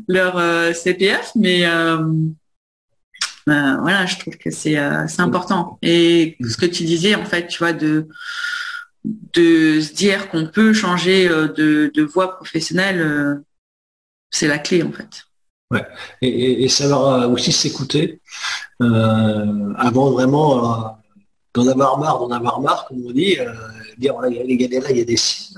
leur CPF, mais voilà, je trouve que c'est important. Et ce que tu disais, en fait, tu vois, de se dire qu'on peut changer de voie professionnelle, c'est la clé, en fait. Ouais. Et savoir aussi s'écouter avant vraiment d'en avoir marre, comme on dit, dire voilà, il y a des signes.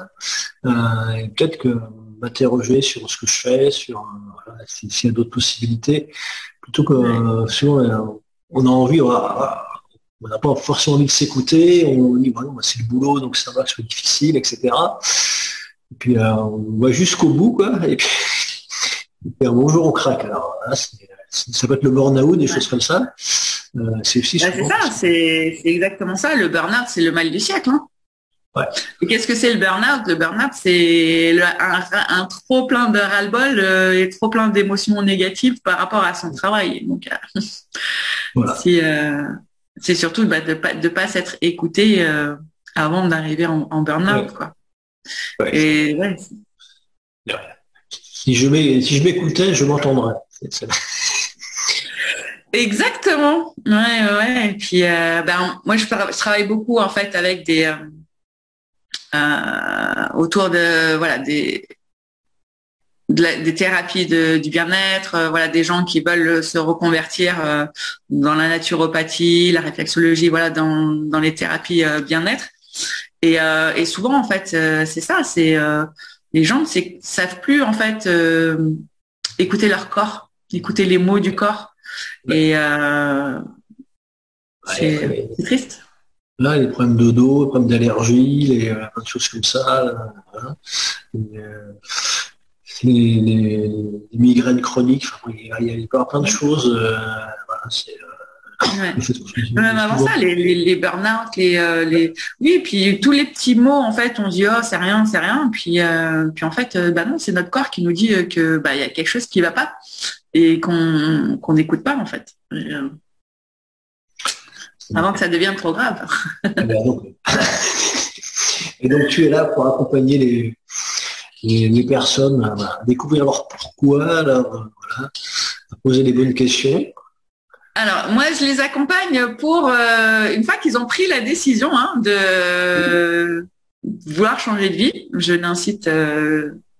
Et peut-être que m'interroger sur ce que je fais, sur voilà, s'il y a d'autres possibilités, plutôt que souvent on a envie, on n'a pas forcément envie de s'écouter, on dit voilà, c'est le boulot, donc ça va, c'est difficile, etc. Et puis on va jusqu'au bout, quoi, et puis un bon jour on craque. Alors là, ça peut être le burn-out, des choses comme ça. C'est aussi c'est ça, c'est exactement ça. Le burn-out, c'est le mal du siècle. Hein. Ouais. Et qu'est-ce que c'est le burn-out? Le burn-out, c'est un trop plein de ras-le-bol et trop plein d'émotions négatives par rapport à son travail. Donc, voilà. C'est surtout de pas s'être écouté avant d'arriver en burn-out, quoi. Ouais. Et ouais. Si je m'écoutais, je m'entendrais. Exactement. Ouais. Et puis, moi, je travaille beaucoup en fait avec des autour de voilà des thérapies du bien-être, voilà des gens qui veulent se reconvertir dans la naturopathie, la réflexologie, voilà dans les thérapies bien-être. Et souvent, en fait, c'est ça, c'est les gens ne savent plus, en fait, écouter leur corps, écouter les mots du corps. Et c'est triste. Là, les problèmes de dos, les problèmes d'allergie, plein de choses comme ça. Là, voilà. Et, les migraines chroniques, enfin, il y a plein de choses. Voilà, Ouais. Même avant ça, les burn-out, oui, puis tous les petits mots, en fait, on dit oh c'est rien, c'est rien, puis en fait, bah non, c'est notre corps qui nous dit que bah il y a quelque chose qui va pas et qu'on n'écoute pas en fait. Avant que ça devienne trop grave. Et donc tu es là pour accompagner les personnes à découvrir leur pourquoi, voilà, à poser les bonnes questions. Alors, moi, je les accompagne pour, une fois qu'ils ont pris la décision de vouloir changer de vie, je n'incite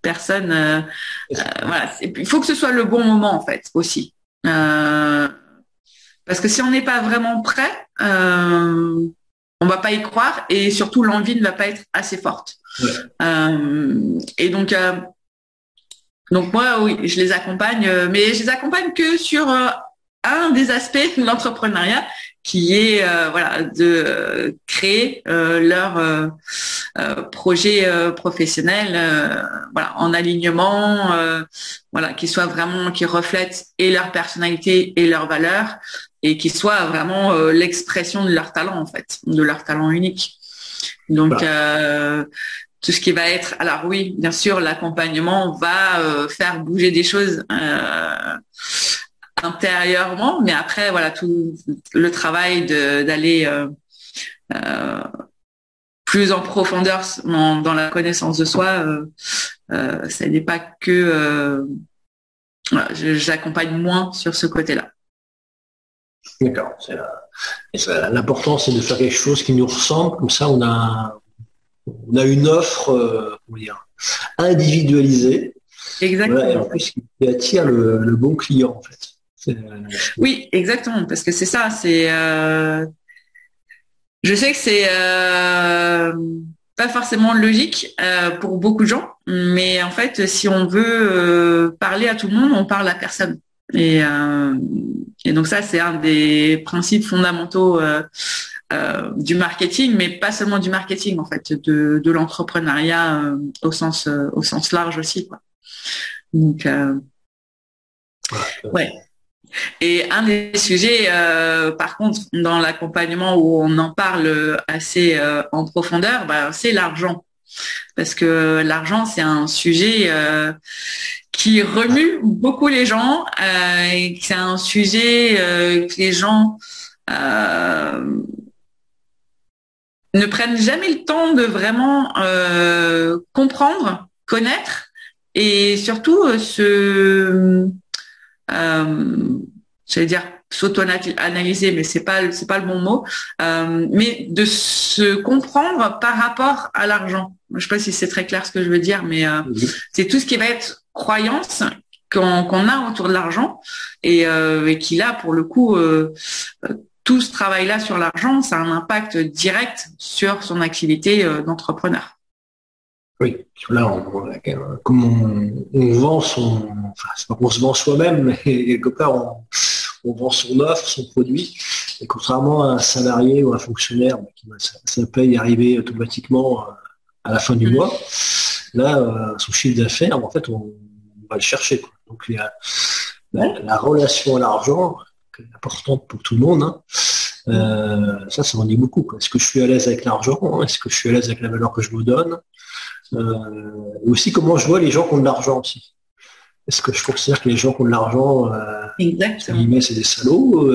personne. Voilà, il faut que ce soit le bon moment, en fait, aussi. Parce que si on n'est pas vraiment prêt, on va pas y croire et surtout, l'envie ne va pas être assez forte. Ouais. Et donc moi, oui, je les accompagne, mais je les accompagne que sur un des aspects de l'entrepreneuriat qui est voilà de créer leur projet professionnel voilà en alignement voilà qui reflètent et leur personnalité et leurs valeurs et qui soit vraiment l'expression de leur talent en fait, de leur talent unique. Donc tout ce qui va être, alors oui, bien sûr, l'accompagnement va faire bouger des choses intérieurement, mais après, voilà, tout le travail d'aller plus en profondeur dans la connaissance de soi, ça n'est pas que voilà, j'accompagne moins sur ce côté-là. D'accord. L'important, c'est de faire quelque chose qui nous ressemble, comme ça, on a une offre, comment dire, individualisée. Exactement. Voilà, et en plus, qui attire le bon client, en fait. Oui, exactement, parce que c'est ça, je sais que c'est pas forcément logique pour beaucoup de gens, mais en fait, si on veut parler à tout le monde, on parle à personne. Et donc ça, c'est un des principes fondamentaux du marketing, mais pas seulement du marketing, en fait, de l'entrepreneuriat au sens large aussi, quoi. Donc ouais. Et un des sujets, par contre, dans l'accompagnement où on en parle assez en profondeur, c'est l'argent. Parce que l'argent, c'est un sujet qui remue beaucoup les gens. Et c'est un sujet que les gens ne prennent jamais le temps de vraiment comprendre, connaître et surtout j'allais dire s'auto-analyser, mais c'est pas le bon mot, mais de se comprendre par rapport à l'argent. Je sais pas si c'est très clair ce que je veux dire, mais c'est tout ce qui va être croyance qu'on a autour de l'argent et qui là pour le coup tout ce travail-là sur l'argent, ça a un impact direct sur son activité d'entrepreneur. Oui, là, comme on vend enfin, c'est pas qu'on se vend soi-même, mais quelque part, on vend son offre, son produit. Et contrairement à un salarié ou un fonctionnaire, ça paye arriver automatiquement à la fin du mois, là, son chiffre d'affaires, en fait, on va le chercher, quoi. Donc, la relation à l'argent, qui est importante pour tout le monde, ça en dit beaucoup, quoi. Est-ce que je suis à l'aise avec l'argent, hein? Est-ce que je suis à l'aise avec la valeur que je me donne? Aussi comment je vois les gens qui ont de l'argent aussi. Est-ce que je considère que les gens qui ont de l'argent, c'est des salauds,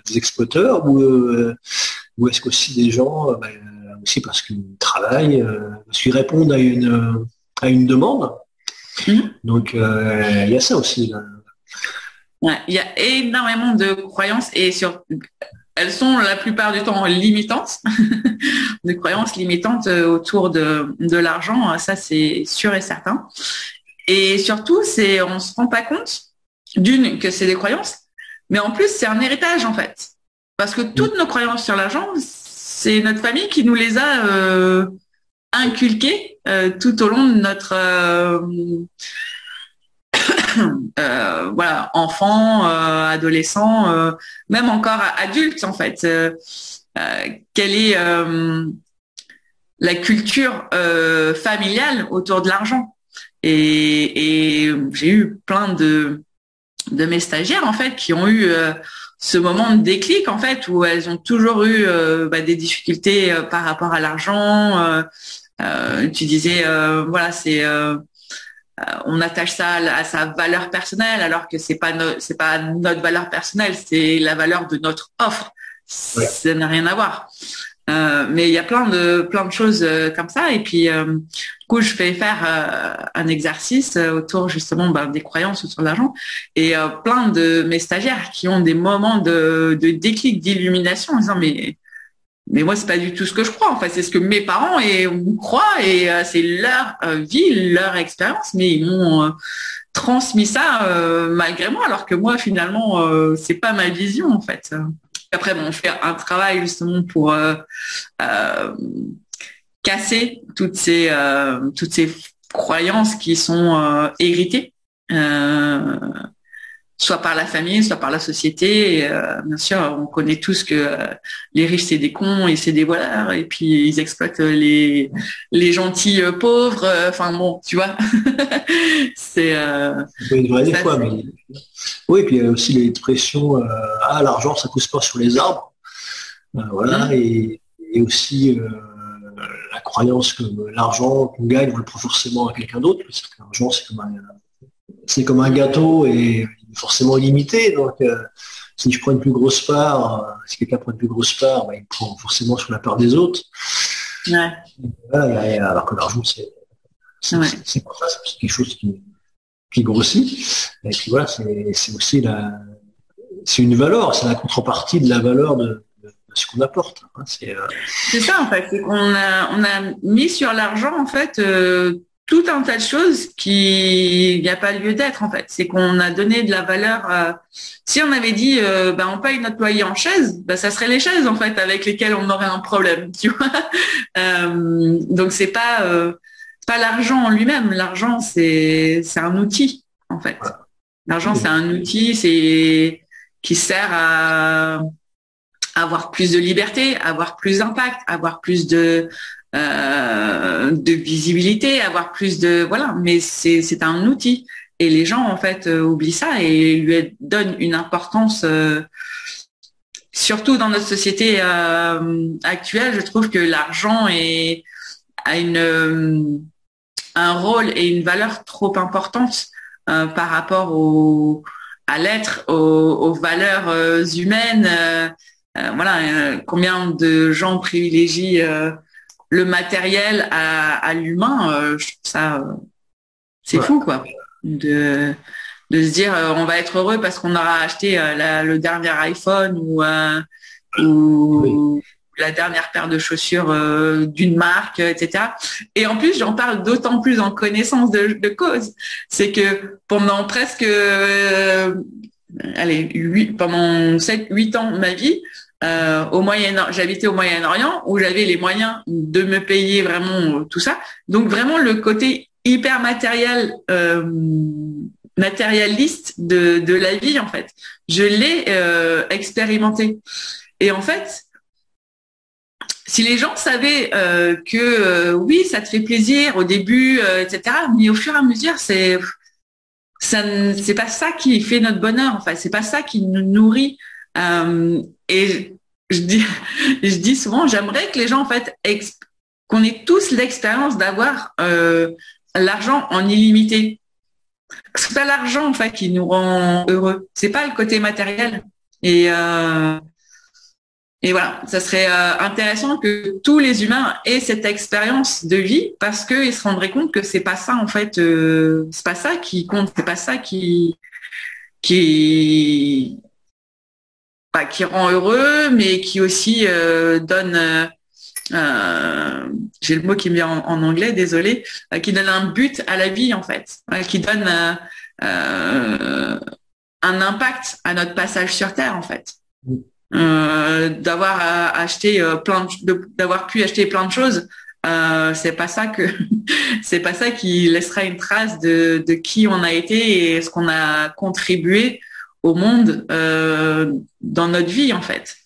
des exploiteurs, ou est-ce qu'aussi des gens, aussi parce qu'ils travaillent, parce qu'ils répondent à une demande. Donc il y a ça aussi. Là. Ouais, il y a énormément de croyances et elles sont la plupart du temps limitantes, de croyances limitantes autour de l'argent, ça c'est sûr et certain. Et surtout, on se rend pas compte d'une que c'est des croyances, mais en plus c'est un héritage en fait, parce que toutes nos croyances sur l'argent, c'est notre famille qui nous les a inculqué tout au long de notre voilà, enfant, adolescent, même encore adulte en fait. Quelle est la culture familiale autour de l'argent? Et j'ai eu plein de mes stagiaires en fait qui ont eu ce moment de déclic en fait où elles ont toujours eu des difficultés par rapport à l'argent. Tu disais voilà, c'est on attache ça à sa valeur personnelle alors que c'est pas notre valeur personnelle, c'est la valeur de notre offre. Ouais. Ça n'a rien à voir. Mais il y a plein de choses comme ça. Et puis, du coup, je fais faire un exercice autour justement des croyances autour de l'argent. Et plein de mes stagiaires qui ont des moments de déclic, d'illumination en disant mais moi, c'est pas du tout ce que je crois. Enfin, c'est ce que mes parents croient et c'est leur vie, leur expérience. Mais ils m'ont transmis ça malgré moi, alors que moi, finalement, c'est pas ma vision en fait. Après, bon, on fait un travail justement pour casser toutes ces croyances qui sont héritées, soit par la famille, soit par la société. Et, bien sûr, on connaît tous que les riches c'est des cons et c'est des voleurs, et puis ils exploitent les gentils pauvres. Enfin bon, tu vois, c'est des fois, mais oui, puis il y a aussi l'expression l'argent ça pousse pas sur les arbres. Voilà, et aussi la croyance que l'argent qu'on gagne, on le prend forcément à quelqu'un d'autre. Parce que l'argent, c'est comme un gâteau et il est forcément illimité. Donc, si je prends une plus grosse part, si quelqu'un prend une plus grosse part, il prend forcément sur la part des autres. Ouais. Voilà, alors que l'argent, c'est pas ça, c'est quelque chose qui grossit. Et puis voilà, c'est aussi c'est une valeur, c'est la contrepartie de la valeur de ce qu'on apporte. C'est ça en fait, c'est qu'on a mis sur l'argent en fait tout un tas de choses qui n'y a pas lieu d'être en fait. C'est qu'on a donné de la valeur. Si on avait dit on paye notre loyer en chaises, ça serait les chaises en fait avec lesquelles on aurait un problème, tu vois. Donc c'est pas l'argent en lui-même. L'argent c'est un outil en fait. L'argent c'est un outil, qui sert à avoir plus de liberté, avoir plus d'impact, avoir plus de visibilité, avoir plus de voilà. Mais c'est un outil et les gens en fait oublient ça et lui donnent une importance. Surtout dans notre société actuelle, je trouve que l'argent a un rôle et une valeur trop importante par rapport à l'être, aux valeurs humaines. Voilà, combien de gens privilégient le matériel à l'humain. Je trouve ça, c'est fou, quoi, de se dire on va être heureux parce qu'on aura acheté le dernier iPhone ou la dernière paire de chaussures d'une marque, etc. Et en plus, j'en parle d'autant plus en connaissance de cause. C'est que pendant presque pendant 7-8 ans de ma vie, j'habitais au Moyen-Orient où j'avais les moyens de me payer vraiment tout ça. Donc vraiment le côté hyper matérialiste de la vie en fait. Je l'ai expérimenté. Et en fait, si les gens savaient que oui, ça te fait plaisir au début, etc., mais au fur et à mesure, c'est pas ça qui fait notre bonheur. Enfin, c'est pas ça qui nous nourrit. Et je dis souvent, j'aimerais que les gens en fait qu'on ait tous l'expérience d'avoir l'argent en illimité. C'est pas l'argent en fait qui nous rend heureux. C'est pas le côté matériel. Et voilà, ça serait intéressant que tous les humains aient cette expérience de vie parce qu'ils se rendraient compte que c'est pas ça en fait, c'est pas ça qui compte, c'est pas ça qui rend heureux, mais qui aussi donne, j'ai le mot qui me vient en anglais, désolé, qui donne un but à la vie en fait, qui donne un impact à notre passage sur Terre en fait. D'avoir pu acheter plein de choses c'est pas ça que c'est pas ça qui laissera une trace de qui on a été et ce qu'on a contribué au monde dans notre vie en fait.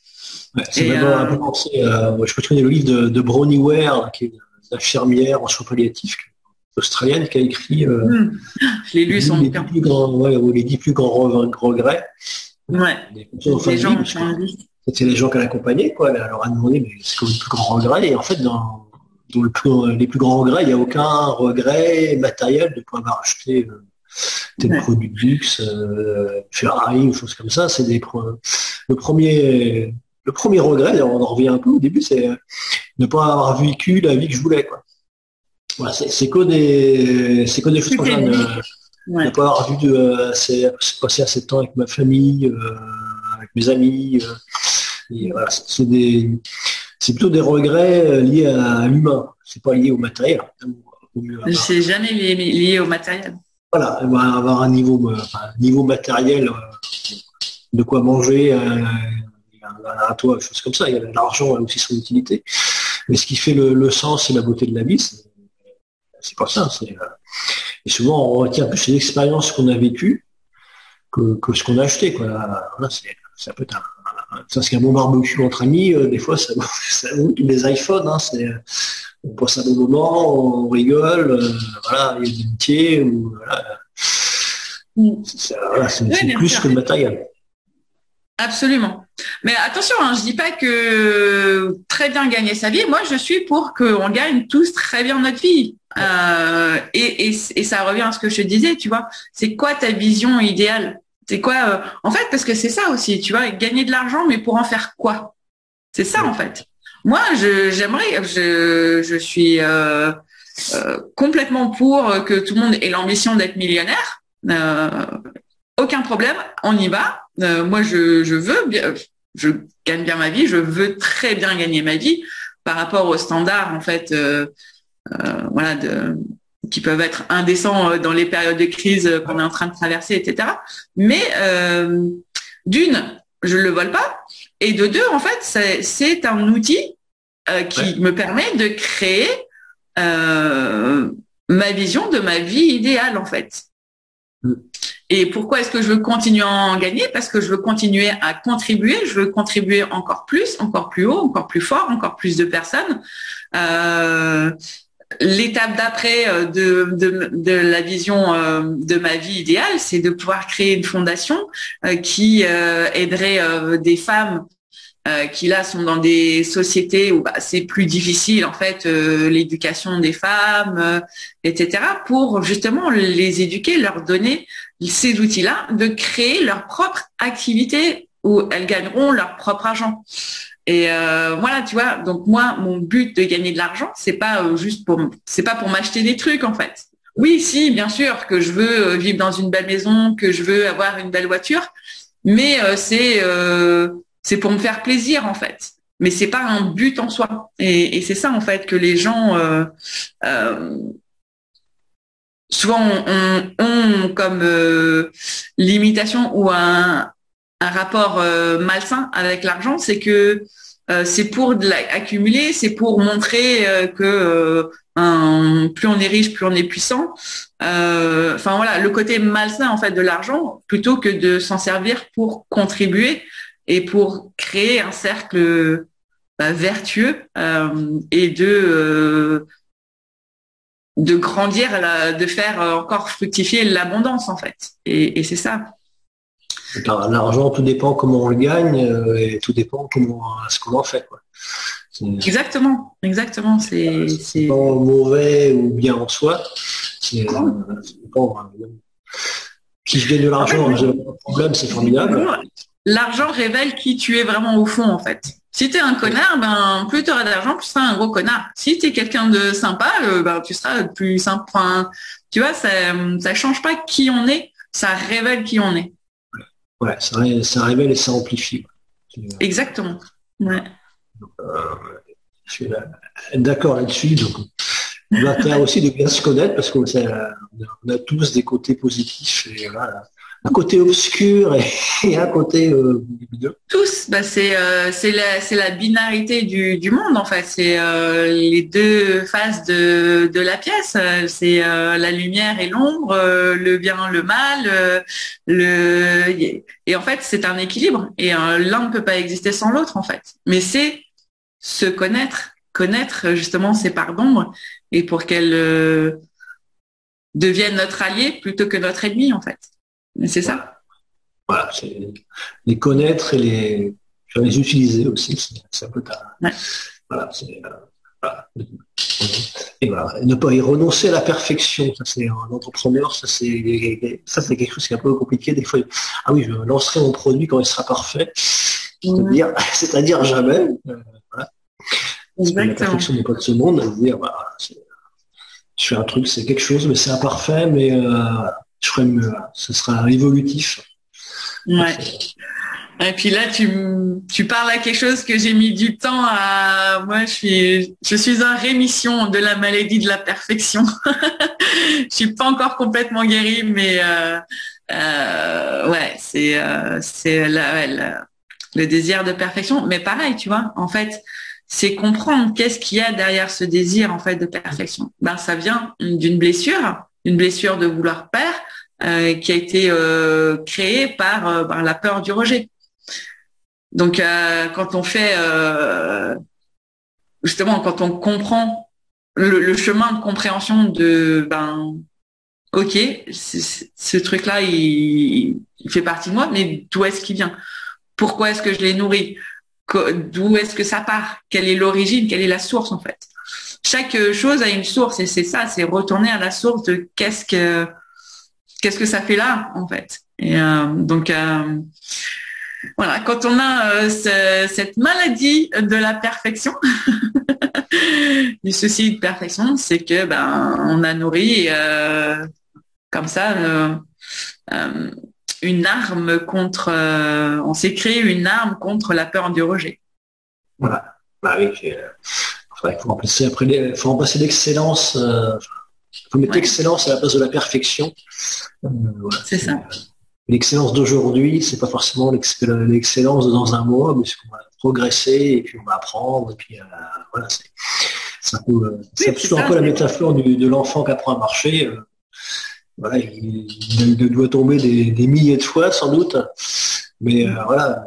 Ouais, ça m'a un peu pensé, je peux te donner le livre de Bronnie Ware, qui est une infirmière en soins palliatifs australienne, qui a écrit je l'ai lu, son les 10 plus grands, les 10 plus grands regrets. Ouais. Les gens c'était les gens qu'elle accompagnait, quoi. Elle leur a demandé, mais c'est quoi le plus grand regret? Et en fait, dans les plus grands regrets, il n'y a aucun regret matériel de ne pas avoir acheté tel produit de luxe, Ferrari ou choses comme ça. C'est le premier regret, on en revient un peu au début, c'est ne pas avoir vécu la vie que je voulais, quoi. Voilà, c'est que des choses comme ça. Ne pas avoir vu passer assez de temps avec ma famille, avec mes amis. Et voilà, c'est plutôt des regrets liés à l'humain. C'est pas lié au matériel. C'est jamais lié au matériel. Voilà, avoir un niveau matériel, de quoi manger, à toi, choses comme ça. L'argent a aussi son utilité. Mais ce qui fait le sens et la beauté de la vie, c'est pas ça. Et souvent, on retient plus les expériences qu'on a vécues que ce qu'on a acheté, quoi. Voilà, ça peut être ça, c'est un bon barbecue entre amis. Des fois, ça vaut les iPhones. Hein, on passe un bon moment, on rigole. Voilà, il y a des amitiés. Voilà, c'est plus sûr. Que le matériel. Absolument. Mais attention, hein, je dis pas que très bien gagner sa vie. Moi, je suis pour qu'on gagne tous très bien notre vie. Et ça revient à ce que je te disais, tu vois. C'est quoi ta vision idéale? C'est quoi en fait, parce que c'est ça aussi, tu vois, gagner de l'argent, mais pour en faire quoi? C'est ça en fait. Moi, je suis complètement pour que tout le monde ait l'ambition d'être millionnaire. Aucun problème, on y va. Moi, je veux bien, je gagne bien ma vie, je veux très bien gagner ma vie par rapport aux standards en fait, voilà, qui peuvent être indécents dans les périodes de crise qu'on est en train de traverser, etc. Mais d'une, je le vole pas, et de deux, en fait, c'est un outil qui me permet de créer ma vision de ma vie idéale, en fait. Et pourquoi est-ce que je veux continuer à en gagner? Parce que je veux continuer à contribuer, je veux contribuer encore plus, encore plus haut, encore plus fort, encore plus de personnes. L'étape d'après de la vision de ma vie idéale, c'est de pouvoir créer une fondation qui aiderait des femmes qui là sont dans des sociétés où c'est plus difficile en fait l'éducation des femmes, etc. pour justement les éduquer, leur donner ces outils-là de créer leur propre activité où elles gagneront leur propre argent. Et voilà, tu vois. Donc moi, mon but de gagner de l'argent, c'est pas pour m'acheter des trucs en fait. Oui, si, bien sûr que je veux vivre dans une belle maison, que je veux avoir une belle voiture, mais c'est pour me faire plaisir en fait. Mais c'est pas un but en soi. Et c'est ça en fait que les gens souvent ont comme limitation ou un rapport malsain avec l'argent, c'est que c'est pour accumuler, c'est pour montrer que plus on est riche, plus on est puissant. Enfin voilà, le côté malsain en fait de l'argent, plutôt que de s'en servir pour contribuer et pour créer un cercle vertueux et de grandir, de faire encore fructifier l'abondance en fait. Et c'est ça. L'argent, tout dépend comment on le gagne et tout dépend ce qu'on en fait, quoi. Exactement. C'est pas mauvais ou bien en soi. C'est pas, si je gagne de l'argent, j'ai pas de problème, c'est formidable. L'argent révèle qui tu es vraiment au fond, en fait. Si tu es un connard, plus tu auras d'argent, plus tu seras un gros connard. Si tu es quelqu'un de sympa, tu seras plus sympa. Enfin, tu vois, ça change pas qui on est, ça révèle qui on est. Ouais, ça révèle et ça amplifie. Exactement. Ouais. Donc, je suis d'accord là-dessus. Donc, l'intérêt aussi de bien se connaître parce qu'on a tous des côtés positifs et voilà, un côté obscur et un côté lumineux. Tous, c'est la binarité du monde en fait. C'est les deux faces de la pièce. C'est la lumière et l'ombre, le bien, le mal. Et en fait, c'est un équilibre. Et l'un ne peut pas exister sans l'autre en fait. Mais c'est se connaître justement ces parts d'ombre et pour qu'elles deviennent notre allié plutôt que notre ennemi en fait. Mais c'est ça. Voilà, c'est les connaître et les utiliser aussi. C'est un peu Ouais. voilà, voilà. Et voilà, et ne pas y renoncer à la perfection. Ça, c'est un entrepreneur, ça, c'est quelque chose qui est un peu compliqué. Des fois, ah oui, je lancerai mon produit quand il sera parfait. C'est-à-dire jamais. Voilà. Parce que la perfection n'est pas de ce monde. C'est-à-dire, je fais un truc, c'est quelque chose, mais c'est imparfait, mais je ferai mieux. Ce sera évolutif. Ouais. Et puis là, tu parles à quelque chose que j'ai mis du temps à. Moi, je suis en rémission de la maladie de la perfection. Je suis pas encore complètement guérie, mais ouais, c'est le désir de perfection. Mais pareil, tu vois, en fait, c'est comprendre qu'est-ce qu'il y a derrière ce désir en fait de perfection. Ben, ça vient d'une blessure, une blessure de vouloir plaire. Qui a été créée par la peur du rejet. Donc, quand on fait, justement, quand on comprend le chemin de compréhension de, ok, ce truc-là, il fait partie de moi, mais d'où est-ce qu'il vient? Pourquoi est-ce que je l'ai nourri? D'où est-ce que ça part? Quelle est l'origine? Quelle est la source, en fait? Chaque chose a une source et c'est ça, c'est retourner à la source de qu'est-ce que ça fait là, en fait. Et donc, voilà, quand on a cette maladie de la perfection, du souci de perfection, c'est que on a nourri comme ça une arme contre, on s'est créé une arme contre la peur du rejet. Voilà. Bah oui, il faut remplacer l'excellence. Il faut mettre l'excellence à la place de la perfection. Voilà, c'est ça. L'excellence d'aujourd'hui, c'est pas forcément l'excellence dans un mois, mais c'est qu'on va progresser et puis on va apprendre et puis voilà, c'est un peu la métaphore de l'enfant qui apprend à marcher. Voilà, il doit tomber des milliers de fois sans doute, mais voilà,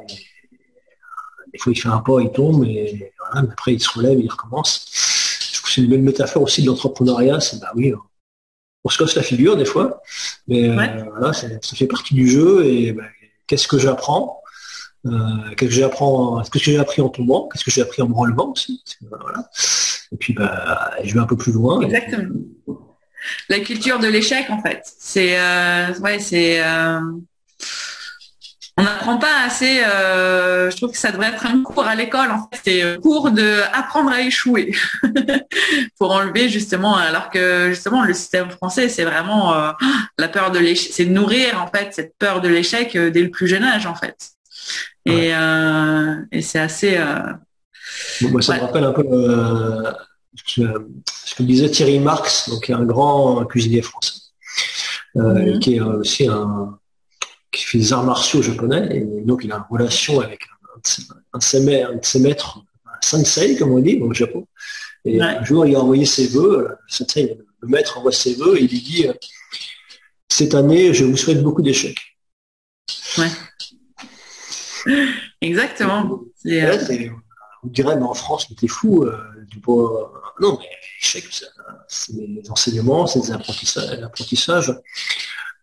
des fois il fait un pas, il tombe et voilà, mais après il se relève, il recommence. Je trouve que c'est une belle métaphore aussi de l'entrepreneuriat, c'est oui. On se casse la figure des fois, mais voilà, ça fait partie du jeu. Et qu'est-ce que j'apprends qu'est-ce que j'ai appris en tombant? Qu'est-ce que j'ai appris en me relevant aussi? Voilà. Et puis je vais un peu plus loin. Exactement. La culture de l'échec, en fait, on n'apprend pas assez. Je trouve que ça devrait être un cours à l'école. En fait, c'est cours de apprendre à échouer pour enlever justement. Alors que justement, le système français, c'est vraiment la peur de l'échec. C'est nourrir en fait cette peur de l'échec dès le plus jeune âge, en fait. Et c'est assez. Moi, ça me rappelle un peu ce que disait Thierry Marx, donc un grand cuisinier français, qui est aussi qui fait des arts martiaux japonais, et donc il a une relation avec un de ses maîtres, un sensei, comme on dit au Japon. Et un jour, il a envoyé ses vœux, le maître envoie ses vœux, et il lui dit cette année, je vous souhaite beaucoup d'échecs. Ouais. Exactement. On dirait, mais en France, mais t'es fou, non, mais l'échec, c'est des enseignements, c'est des apprentissages.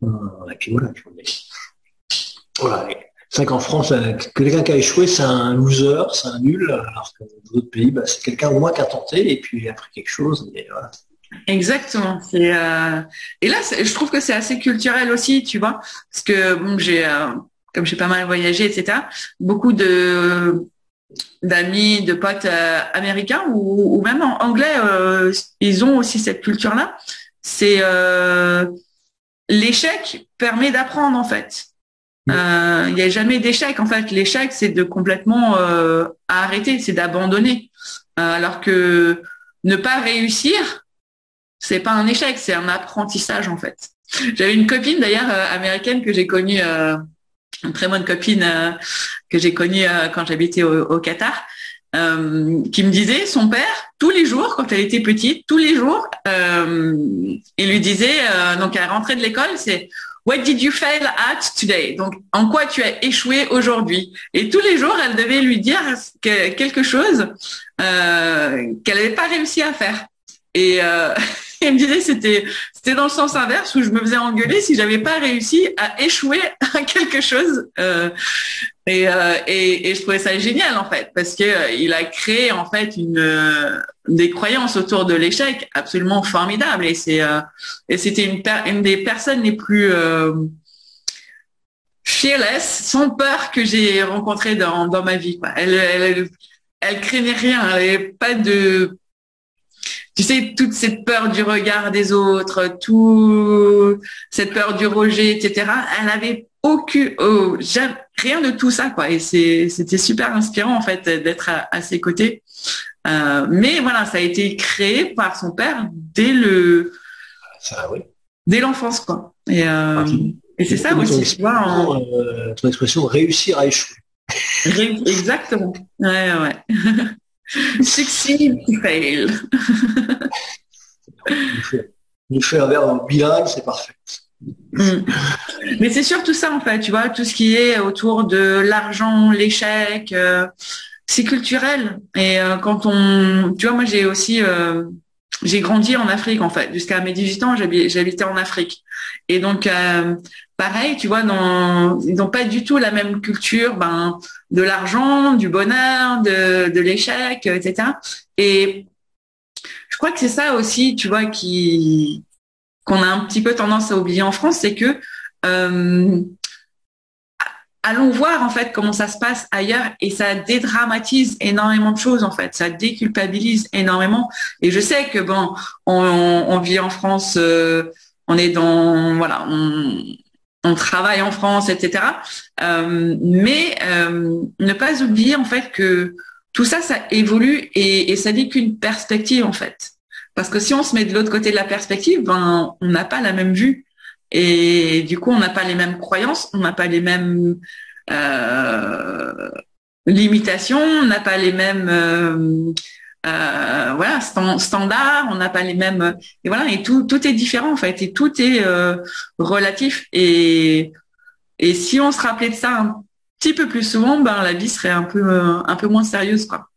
Et puis voilà. Voilà. C'est vrai qu'en France, quelqu'un qui a échoué, c'est un loser, c'est un nul, alors que dans d'autres pays, c'est quelqu'un au moins qui a tenté et puis il a appris quelque chose. Et voilà. Exactement. Et là, je trouve que c'est assez culturel aussi, tu vois, parce que comme j'ai pas mal voyagé, etc., beaucoup d'amis, de potes américains ou même anglais, ils ont aussi cette culture-là. C'est l'échec permet d'apprendre en fait. Il n'y a jamais d'échec. En fait, l'échec, c'est de complètement arrêter, c'est d'abandonner. Alors que ne pas réussir, c'est pas un échec, c'est un apprentissage en fait. J'avais une copine d'ailleurs américaine que j'ai connue, une très bonne copine que j'ai connue quand j'habitais au Qatar, qui me disait son père tous les jours quand elle était petite, tous les jours, il lui disait donc à la rentrée de l'école, c'est What did you fail at today? Donc, en quoi tu as échoué aujourd'hui? Et tous les jours, elle devait lui dire quelque chose qu'elle n'avait pas réussi à faire. Et elle me disait c'était dans le sens inverse où je me faisais engueuler si j'avais pas réussi à échouer à quelque chose. Et je trouvais ça génial en fait parce que il a créé en fait des croyances autour de l'échec absolument formidables et c'était une des personnes les plus fearless, sans peur que j'ai rencontrées dans ma vie, quoi. Elle craignait rien, elle avait pas de, tu sais, toute cette peur du regard des autres, cette peur du rejet, etc. Elle avait rien de tout ça, quoi. Et c'était super inspirant, en fait, d'être à ses côtés. Mais voilà, ça a été créé par son père Oui. Dès l'enfance, quoi. Et c'est ça aussi, tu vois. Ton expression réussir à échouer. Exactement. Ouais. Succeed to fail. Nous fait un verbe bilingue, c'est parfait. Mais c'est surtout ça en fait, tu vois, tout ce qui est autour de l'argent, l'échec, c'est culturel. Et tu vois, moi j'ai grandi en Afrique en fait, jusqu'à mes 18 ans, j'habitais en Afrique. Et donc pareil, tu vois, ils n'ont pas du tout la même culture, de l'argent, du bonheur, de l'échec, etc. Et je crois que c'est ça aussi, tu vois, qu'on a un petit peu tendance à oublier en France, c'est que allons voir en fait comment ça se passe ailleurs et ça dédramatise énormément de choses en fait, ça déculpabilise énormément. Et je sais que on vit en France, on est on travaille en France, etc. Mais ne pas oublier en fait que tout ça évolue et ça n'est qu'une perspective en fait. Parce que si on se met de l'autre côté de la perspective, on n'a pas la même vue. Et du coup, on n'a pas les mêmes croyances, on n'a pas les mêmes limitations, on n'a pas les mêmes standards, on n'a pas les mêmes. Et voilà, et tout est différent en fait, et tout est relatif. Et si on se rappelait de ça un petit peu plus souvent, la vie serait un peu moins sérieuse, quoi.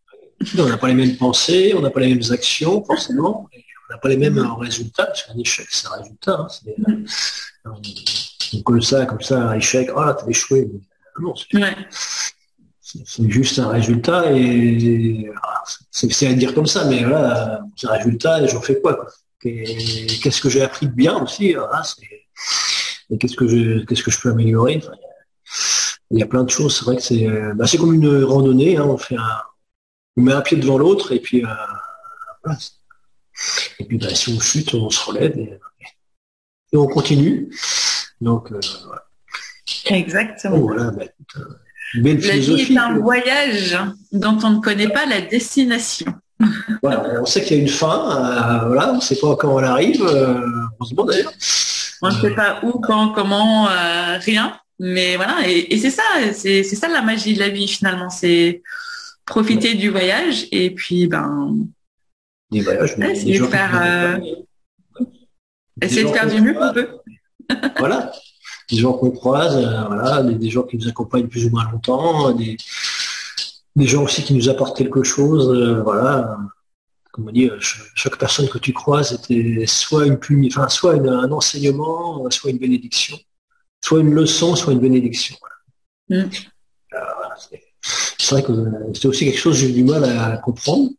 On n'a pas les mêmes pensées, on n'a pas les mêmes actions, forcément. On n'a pas les mêmes résultats, parce qu'un échec, c'est un résultat. On colle ça comme ça, un échec, t'as échoué. Non, c'est juste un résultat et c'est à dire comme ça, mais voilà, c'est un résultat et j'en fais quoi. Qu'est-ce que j'ai appris de bien aussi, et qu'est-ce que je peux améliorer. Il y a plein de choses, c'est vrai que c'est comme une randonnée, hein, on met un pied devant l'autre et puis voilà. Et puis si on chute, on se relève et on continue. Donc voilà. Exactement. Voilà, belle philosophie. La vie est un voyage dont on ne connaît pas la destination. Voilà, on sait qu'il y a une fin, voilà, on ne sait pas quand elle arrive, heureusement d'ailleurs. On ne sait pas où, quand, comment, rien. Mais voilà, et c'est ça la magie de la vie finalement, c'est profiter du voyage et puis des voyages, essayer de faire du mieux qu'on peut. Voilà, des gens qu'on croise, voilà, des gens qui nous accompagnent plus ou moins longtemps, des gens aussi qui nous apportent quelque chose, voilà. Comme on dit, chaque personne que tu croises était soit soit un enseignement, soit une bénédiction, soit une leçon, soit une bénédiction. Voilà. Voilà, c'est vrai que c'est aussi quelque chose que j'ai du mal à comprendre.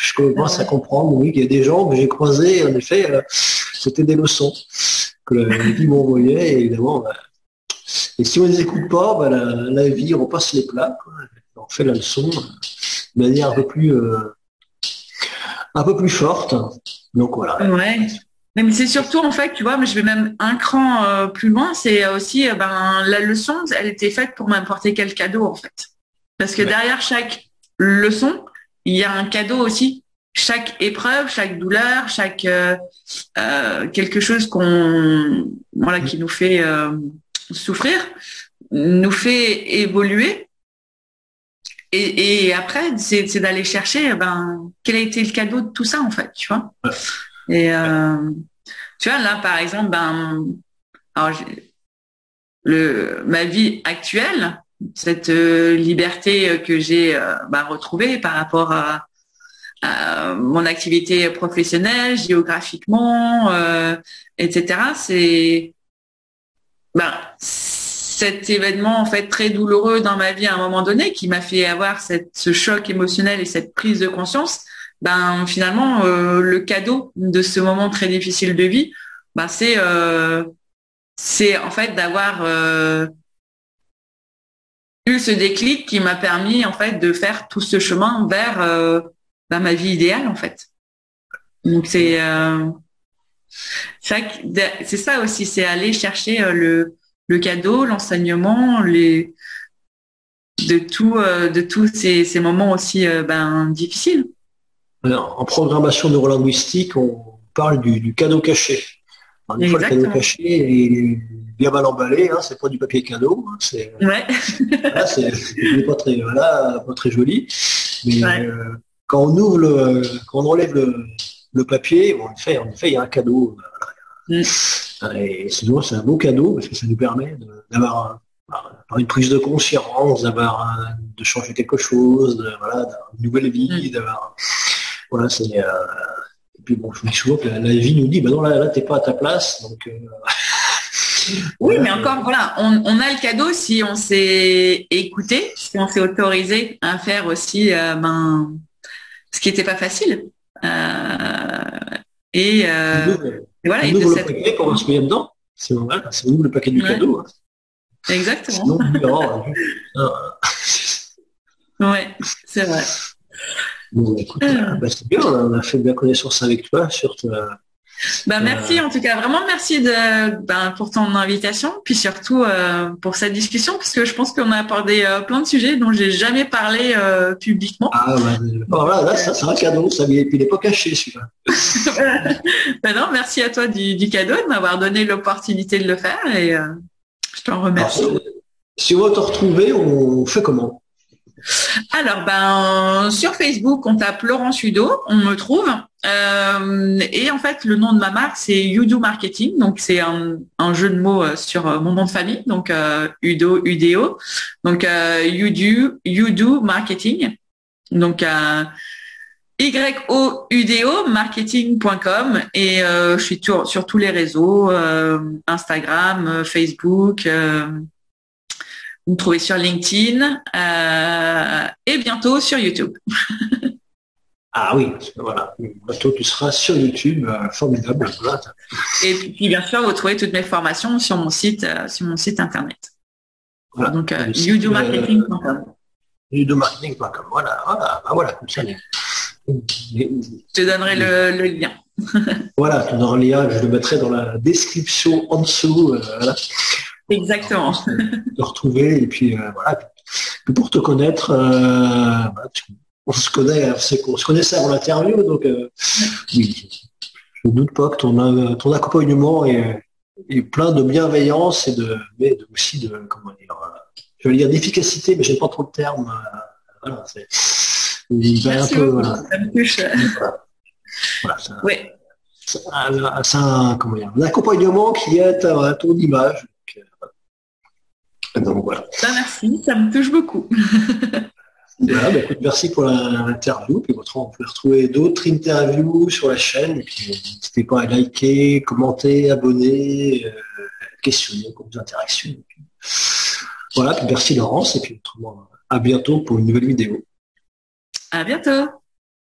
Je commence à comprendre, oui, qu'il y a des gens que j'ai croisés, en effet, c'était des leçons que la vie m'envoyait, et évidemment. Et si on ne les écoute pas, la vie repasse les plats, quoi. On fait la leçon de manière un peu plus forte. Donc voilà. Ouais. Mais c'est surtout en fait, tu vois, mais je vais même un cran plus loin, c'est aussi la leçon, elle était faite pour m'apporter quel cadeau en fait. Parce que derrière chaque leçon, il y a un cadeau aussi chaque épreuve, chaque douleur, chaque quelque chose qui nous fait souffrir, nous fait évoluer. Et après, c'est d'aller chercher, quel a été le cadeau de tout ça, en fait, tu vois. Et tu vois, là, par exemple, alors, ma vie actuelle, cette liberté que j'ai retrouvée par rapport à mon activité professionnelle, géographiquement, etc. C'est cet événement en fait très douloureux dans ma vie à un moment donné qui m'a fait avoir ce choc émotionnel et cette prise de conscience. Finalement, le cadeau de ce moment très difficile de vie, c'est en fait d'avoir eu ce déclic qui m'a permis en fait de faire tout ce chemin vers ma vie idéale en fait. Donc c'est ça aussi, c'est aller chercher le cadeau, l'enseignement, de tous ces moments aussi difficiles. Alors, en programmation neurolinguistique, on parle du cadeau caché. Alors, une fois, le cadeau caché est bien mal emballé, hein, c'est pas du papier cadeau, hein, c'est pas très joli. Mais quand on ouvre quand on enlève le papier, en effet, il y a un cadeau. Et sinon, c'est un beau cadeau parce que ça nous permet d'avoir une prise de conscience, de changer quelque chose, d'avoir une nouvelle vie, d'avoir. Voilà, et puis bon, je me dis souvent que la vie nous dit, non, là, t'es pas à ta place, donc. Oui, mais encore, voilà, on a le cadeau si on s'est écouté, si on s'est autorisé à faire aussi, ce qui n'était pas facile. Et voilà. On ouvre le paquet quand on se met dedans. C'est on ouvre le paquet du cadeau. Hein. Exactement. Sinon, ouais, c'est vrai. Bon, écoute, c'est bien, on a fait bien connaissance avec toi sur merci en tout cas, vraiment merci pour ton invitation, puis surtout pour cette discussion, parce que je pense qu'on a abordé plein de sujets dont j'ai jamais parlé publiquement. Voilà, là c'est un cadeau, ça, et puis il n'est pas caché celui-là. Non, merci à toi du cadeau, de m'avoir donné l'opportunité de le faire, et je t'en remercie. Alors, si on veut te retrouver, on fait comment? Alors, sur Facebook, on tape Laurence Udo, on me trouve. Et en fait, le nom de ma marque, c'est Udo Marketing. Donc, c'est un jeu de mots sur mon nom de famille. Donc, Udo, Udeo. Donc, Udo Marketing. Donc, YOUDO marketing.com. Et je suis sur tous les réseaux, Instagram, Facebook. Vous me trouvez sur LinkedIn et bientôt sur YouTube. Ah oui, voilà. Bientôt tu seras sur YouTube, formidable. Voilà. Et puis bien sûr, vous trouvez toutes mes formations sur mon site internet. Voilà. Donc udomarketing.com. Udomarketing.com. Voilà, comme ça. Je te donnerai le lien. Voilà, tu donneras le lien, je le mettrai dans la description en dessous. Voilà. Exactement. De retrouver et puis voilà. Puis pour te connaître, on se connaissait avant l'interview, donc oui, je ne doute pas que ton accompagnement est plein de bienveillance mais aussi de comment dire, je vais dire d'efficacité, mais j'aime pas trop le terme. Voilà, merci beaucoup, voilà. Ça me touche. Voilà, c'est un accompagnement qui est à ton image. Donc voilà. Merci, ça me touche beaucoup. Voilà, écoute, merci pour l'interview. Puis on peut retrouver d'autres interviews sur la chaîne. Et puis n'hésitez pas à liker, commenter, abonner, questionner pour vos interactions. Et puis, voilà, puis merci Laurence. Et puis autrement, à bientôt pour une nouvelle vidéo. À bientôt.